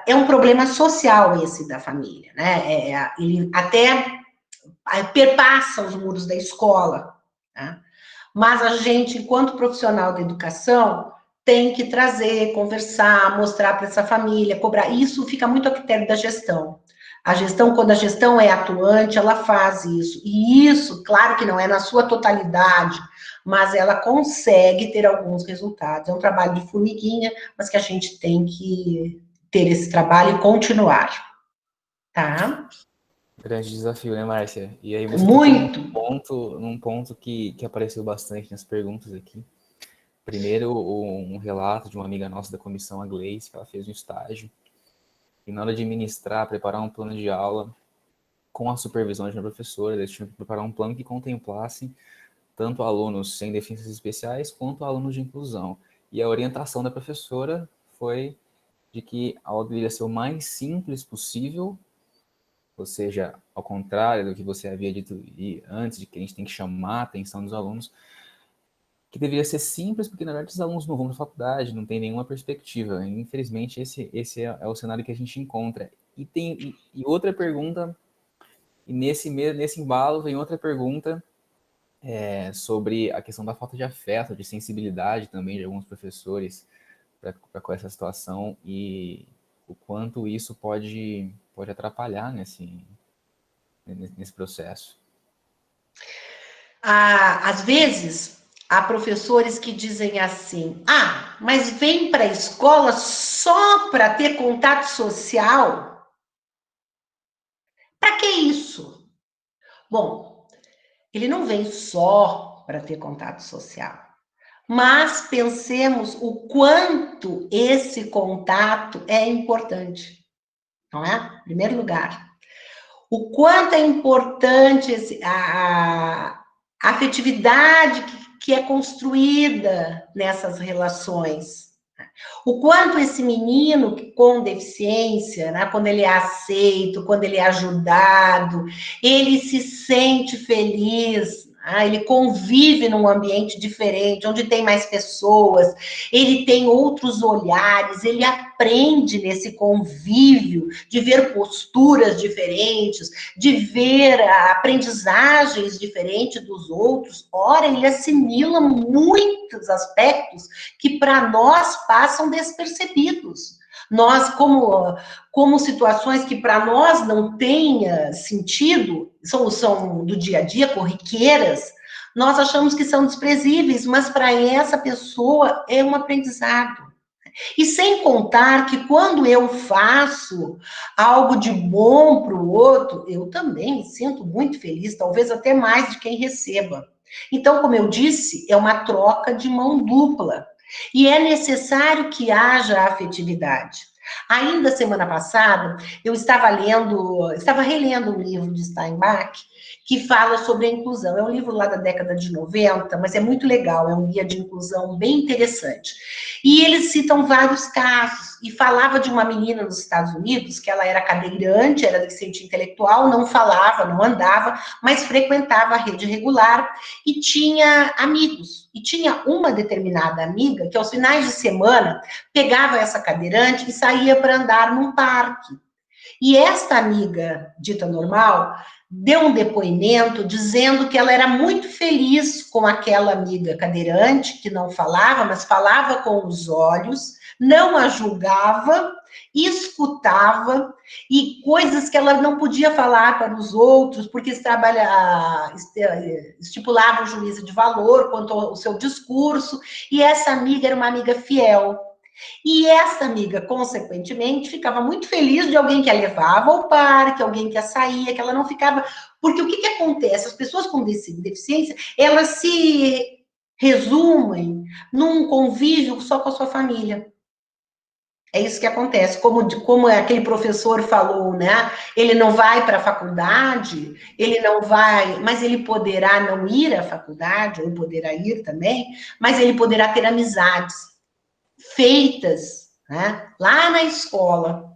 é um problema social esse da família, né? Ele até perpassa os muros da escola, né? Mas a gente, enquanto profissional da educação, tem que trazer, conversar, mostrar para essa família, cobrar. Isso fica muito a critério da gestão. A gestão, quando a gestão é atuante, ela faz isso. E isso, claro que não é na sua totalidade, mas ela consegue ter alguns resultados. É um trabalho de formiguinha, mas que a gente tem que ter esse trabalho e continuar. Tá? Grande desafio, né, Márcia? E aí você Muito. tocou num ponto que apareceu bastante nas perguntas aqui. Primeiro, um relato de uma amiga nossa da comissão, a Gleice, que ela fez um estágio. E na hora de ministrar, preparar um plano de aula, com a supervisão de uma professora, eles tinham que preparar um plano que contemplasse tanto alunos sem deficiências especiais, quanto alunos de inclusão. E a orientação da professora foi de que a aula deveria ser o mais simples possível, ou seja, ao contrário do que você havia dito antes, de que a gente tem que chamar a atenção dos alunos, que deveria ser simples, porque na verdade os alunos não vão para a faculdade, não tem nenhuma perspectiva. E, infelizmente, esse é o cenário que a gente encontra. E outra pergunta, e nesse embalo vem outra pergunta, sobre a questão da falta de afeto, de sensibilidade também de alguns professores com essa situação e o quanto isso pode atrapalhar nesse processo. Às vezes, há professores que dizem assim, mas vem para a escola só para ter contato social? Para que isso? Bom, ele não vem só para ter contato social, mas pensemos o quanto esse contato é importante, não é? Em primeiro lugar, o quanto é importante a afetividade que é construída nessas relações. O quanto esse menino com deficiência, né, quando ele é aceito, quando ele é ajudado, ele se sente feliz, ele convive num ambiente diferente, onde tem mais pessoas, ele tem outros olhares, ele aprende nesse convívio de ver posturas diferentes, de ver aprendizagens diferentes dos outros. Ora, ele assimila muitos aspectos que para nós passam despercebidos. Nós, como situações que para nós não tenha sentido, são do dia a dia, corriqueiras, nós achamos que são desprezíveis, mas para essa pessoa é um aprendizado. E sem contar que quando eu faço algo de bom para o outro, eu também me sinto muito feliz, talvez até mais de quem receba. Então, como eu disse, é uma troca de mão dupla. E é necessário que haja afetividade. Ainda semana passada, eu estava relendo um livro de Steinbach, que fala sobre a inclusão. É um livro lá da década de 90, mas é muito legal, é um guia de inclusão bem interessante. E eles citam vários casos, e falava de uma menina nos Estados Unidos, que ela era cadeirante, era deficiente intelectual, não falava, não andava, mas frequentava a rede regular e tinha amigos. E tinha uma determinada amiga que, aos finais de semana, pegava essa cadeirante e saía para andar num parque. E esta amiga, dita normal, deu um depoimento dizendo que ela era muito feliz com aquela amiga cadeirante, que não falava, mas falava com os olhos, não a julgava, escutava, e coisas que ela não podia falar para os outros, porque estipulava o juízo de valor quanto ao seu discurso, e essa amiga era uma amiga fiel. E essa amiga, consequentemente, ficava muito feliz de alguém que a levava ao parque, alguém que a saía, que ela não ficava... Porque o que acontece? As pessoas com deficiência, elas se resumem num convívio só com a sua família. É isso que acontece. Como aquele professor falou, né? Ele não vai para a faculdade, ele não vai, mas ele poderá não ir à faculdade, ou poderá ir também, mas ele poderá ter amizades feitas, né, lá na escola.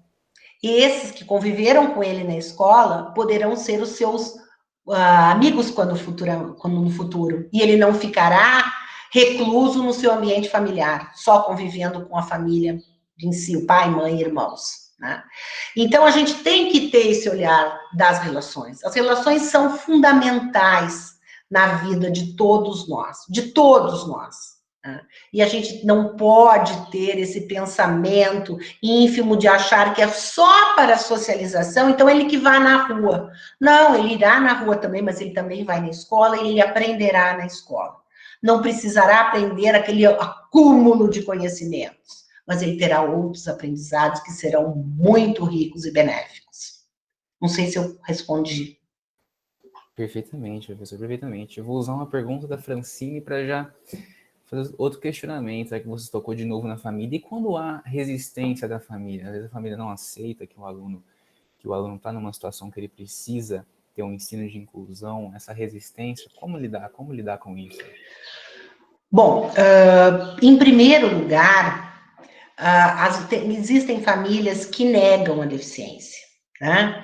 E esses que conviveram com ele na escola poderão ser os seus amigos quando no futuro. E ele não ficará recluso no seu ambiente familiar, só convivendo com a família em si, o pai, mãe, irmãos. Né? Então, a gente tem que ter esse olhar das relações. As relações são fundamentais na vida de todos nós, de todos nós. E a gente não pode ter esse pensamento ínfimo de achar que é só para socialização, então ele que vá na rua. Não, ele irá na rua também, mas ele também vai na escola e ele aprenderá na escola. Não precisará aprender aquele acúmulo de conhecimentos, mas ele terá outros aprendizados que serão muito ricos e benéficos. Não sei se eu respondi. Perfeitamente, professor, perfeitamente. Eu vou usar uma pergunta da Francine para já fazer outro questionamento, já que você tocou de novo na família. E quando há resistência da família? Às vezes a família não aceita que o aluno está numa situação que ele precisa ter um ensino de inclusão, essa resistência, como lidar com isso? Bom, em primeiro lugar, existem famílias que negam a deficiência, né?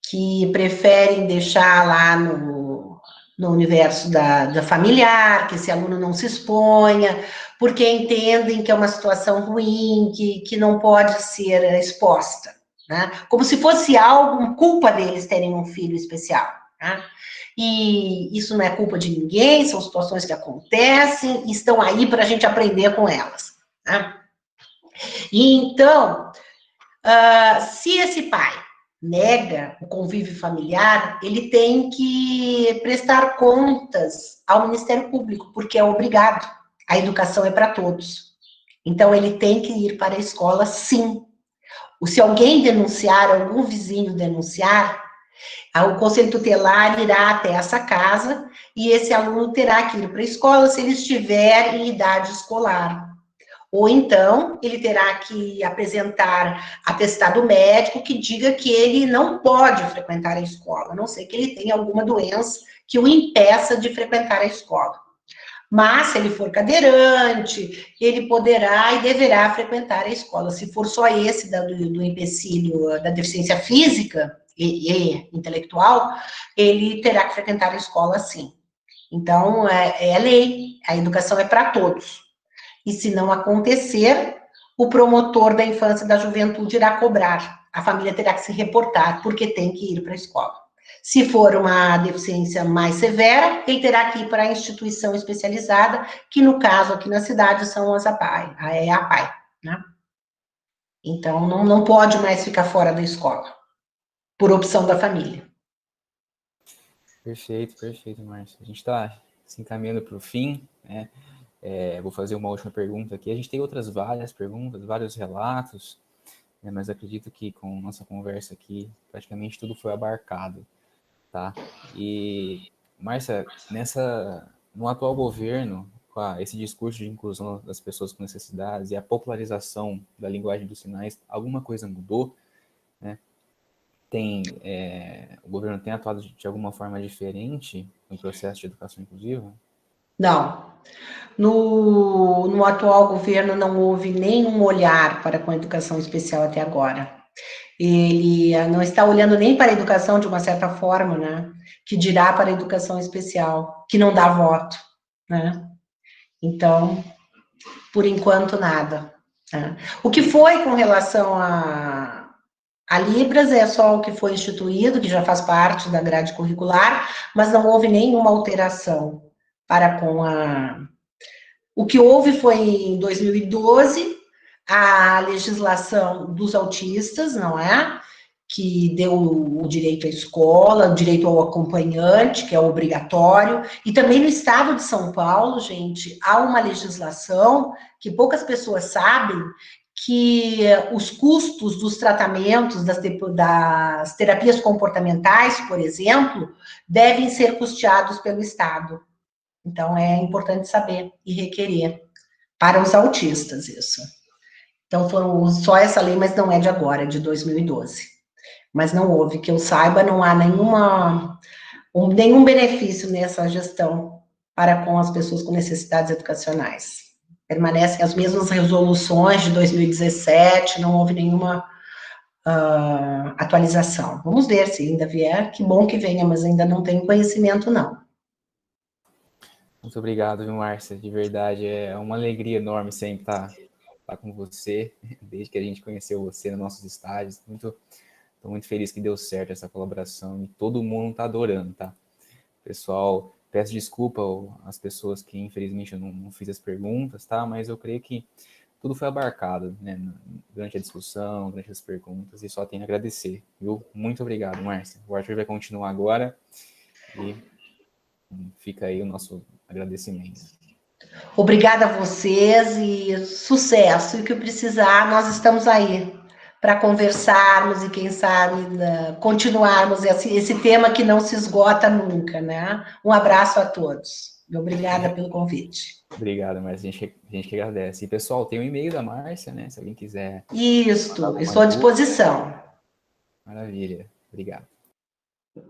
Que preferem deixar lá no universo da familiar, que esse aluno não se exponha, porque entendem que é uma situação ruim, que não pode ser exposta, né? Como se fosse algo, culpa deles terem um filho especial, né? E isso não é culpa de ninguém, são situações que acontecem e estão aí para a gente aprender com elas, né? E então, se esse pai nega o convívio familiar, ele tem que prestar contas ao Ministério Público, porque é obrigado. A educação é para todos. Então, ele tem que ir para a escola, sim. Se alguém denunciar, algum vizinho denunciar, o Conselho Tutelar irá até essa casa e esse aluno terá que ir para a escola se ele estiver em idade escolar. Ou então, ele terá que apresentar atestado médico que diga que ele não pode frequentar a escola, a não ser que ele tenha alguma doença que o impeça de frequentar a escola. Mas, se ele for cadeirante, ele poderá e deverá frequentar a escola. Se for só esse do empecilho da deficiência física e intelectual, ele terá que frequentar a escola, sim. Então, é lei, a educação é para todos. E se não acontecer, o promotor da infância e da juventude irá cobrar. A família terá que se reportar, porque tem que ir para a escola. Se for uma deficiência mais severa, ele terá que ir para a instituição especializada, que no caso aqui na cidade são as APAI, é a APAI, né? Então, não pode mais ficar fora da escola, por opção da família. Perfeito, Márcia. A gente está se encaminhando para o fim, né? Vou fazer uma última pergunta aqui. A gente tem outras várias perguntas, vários relatos, né? Mas acredito que com nossa conversa aqui, praticamente tudo foi abarcado, tá? E, Márcia, no atual governo, com esse discurso de inclusão das pessoas com necessidades e a popularização da linguagem dos sinais, alguma coisa mudou, né? o governo tem atuado de alguma forma diferente no processo de educação inclusiva? Não. No atual governo não houve nenhum olhar para com a educação especial até agora. Ele não está olhando nem para a educação de uma certa forma, né? Que dirá para a educação especial, que não dá voto, né? Então, por enquanto, nada. Né? O que foi com relação a Libras é só o que foi instituído, que já faz parte da grade curricular, mas não houve nenhuma alteração para com a... O que houve foi em 2012, a legislação dos autistas, não é? Que deu o direito à escola, o direito ao acompanhante, que é obrigatório, e também no estado de São Paulo, gente, há uma legislação que poucas pessoas sabem, que os custos dos tratamentos, das terapias comportamentais, por exemplo, devem ser custeados pelo Estado. Então, é importante saber e requerer para os autistas isso. Então, foram só essa lei, mas não é de agora, é de 2012. Mas não houve, que eu saiba, não há nenhum benefício nessa gestão para com as pessoas com necessidades educacionais. Permanecem as mesmas resoluções de 2017, não houve nenhuma atualização. Vamos ver se ainda vier, que bom que venha, mas ainda não tenho conhecimento, não. Muito obrigado, viu, Márcia? De verdade, é uma alegria enorme sempre estar com você, desde que a gente conheceu você nos nossos estágios. Estou muito feliz que deu certo essa colaboração e todo mundo está adorando, tá? Pessoal, peço desculpa às pessoas que infelizmente eu não fiz as perguntas, tá? Mas eu creio que tudo foi abarcado, né? Durante a discussão, durante as perguntas, e só tenho a agradecer, viu? Muito obrigado, Márcia. O Arthur vai continuar agora e fica aí o nosso agradecimento. Obrigada a vocês e sucesso. E o que precisar, nós estamos aí para conversarmos e, quem sabe, continuarmos esse tema que não se esgota nunca, né? Um abraço a todos. Obrigada pelo convite. Obrigado, Márcia. A gente que agradece. E, pessoal, tem o e-mail da Márcia, né? Se alguém quiser. Isso, estou à disposição. Maravilha. Obrigado.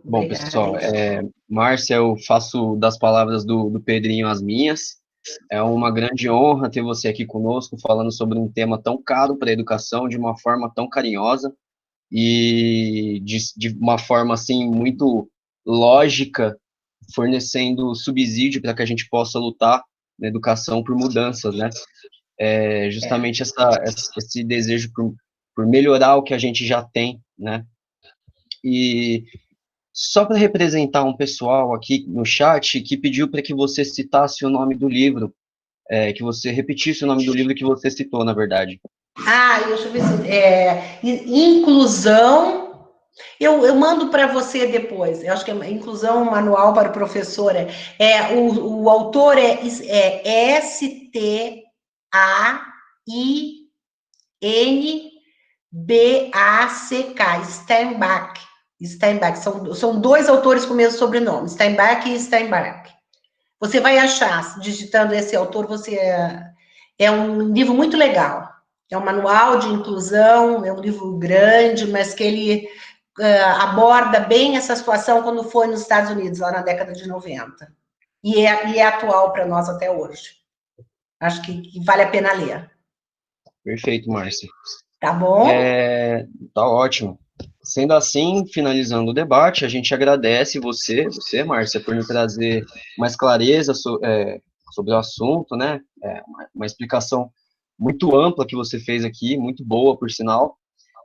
Bom, pessoal, Márcia, eu faço das palavras do Pedrinho as minhas. É uma grande honra ter você aqui conosco, falando sobre um tema tão caro para a educação, de uma forma tão carinhosa e de uma forma, assim, muito lógica, fornecendo subsídio para que a gente possa lutar na educação por mudanças, né? Justamente esse desejo por melhorar o que a gente já tem, né? E só para representar um pessoal aqui no chat que pediu para que você citasse o nome do livro, que você repetisse o nome do livro que você citou, na verdade. Deixa eu ver se... Inclusão... Eu mando para você depois. Eu acho que é Inclusão Manual para o Professor. O autor é Steinback. Steinback. São dois autores com o mesmo sobrenome, Steinback e Steinback. Você vai achar, digitando esse autor, é um livro muito legal. É um manual de inclusão, é um livro grande, mas que ele aborda bem essa situação quando foi nos Estados Unidos, lá na década de 90. E é atual para nós até hoje. Acho que vale a pena ler. Perfeito, Márcia. Tá bom? Tá ótimo. Sendo assim, finalizando o debate, a gente agradece você, Márcia, por nos trazer mais clareza sobre o assunto, né? Uma explicação muito ampla que você fez aqui, muito boa, por sinal.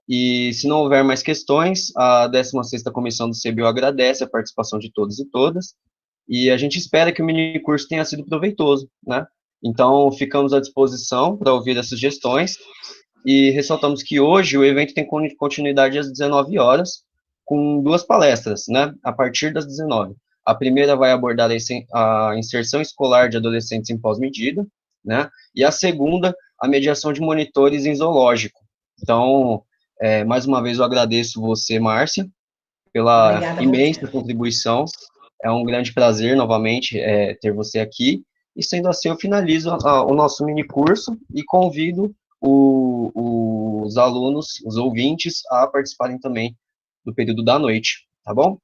E se não houver mais questões, a 16ª Comissão do CBU agradece a participação de todos e todas, e a gente espera que o minicurso tenha sido proveitoso, né? Então, ficamos à disposição para ouvir essas sugestões, e ressaltamos que hoje o evento tem continuidade às 19 horas, com 2 palestras, né, a partir das 19. A primeira vai abordar a inserção escolar de adolescentes em pós-medida, né, e a segunda, a mediação de monitores em zoológico. Então, mais uma vez eu agradeço você, Márcia, pela imensa contribuição. É um grande prazer, novamente, ter você aqui. E, sendo assim, eu finalizo o nosso minicurso e convido os alunos, os ouvintes, a participarem também no período da noite, tá bom?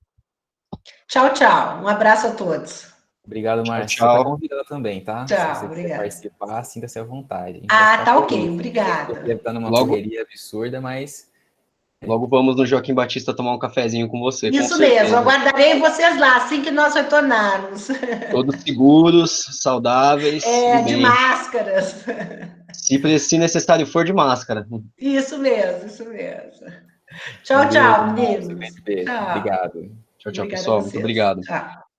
Tchau, tchau. Um abraço a todos. Obrigado, Márcia. Você Tchau. está convidada também, tá? Se Tchau, você quiser obrigada. participar, sinta-se à vontade. A gente vai Ah, ficar tá feliz. ok, Você obrigada. deve estar numa Logo- correria absurda, mas Logo vamos no Joaquim Batista tomar um cafezinho com você, com Isso certeza. mesmo, aguardarei vocês lá assim que nós retornarmos. Todos seguros, saudáveis e De bem. máscaras. Se necessário for, de máscara. Isso mesmo, isso mesmo. um Tchau, beijo, tchau, Márcia. Um meninos. grande beijo. Tchau. Obrigado. Tchau, tchau, Obrigada a pessoal. Muito vocês. obrigado. Tchau.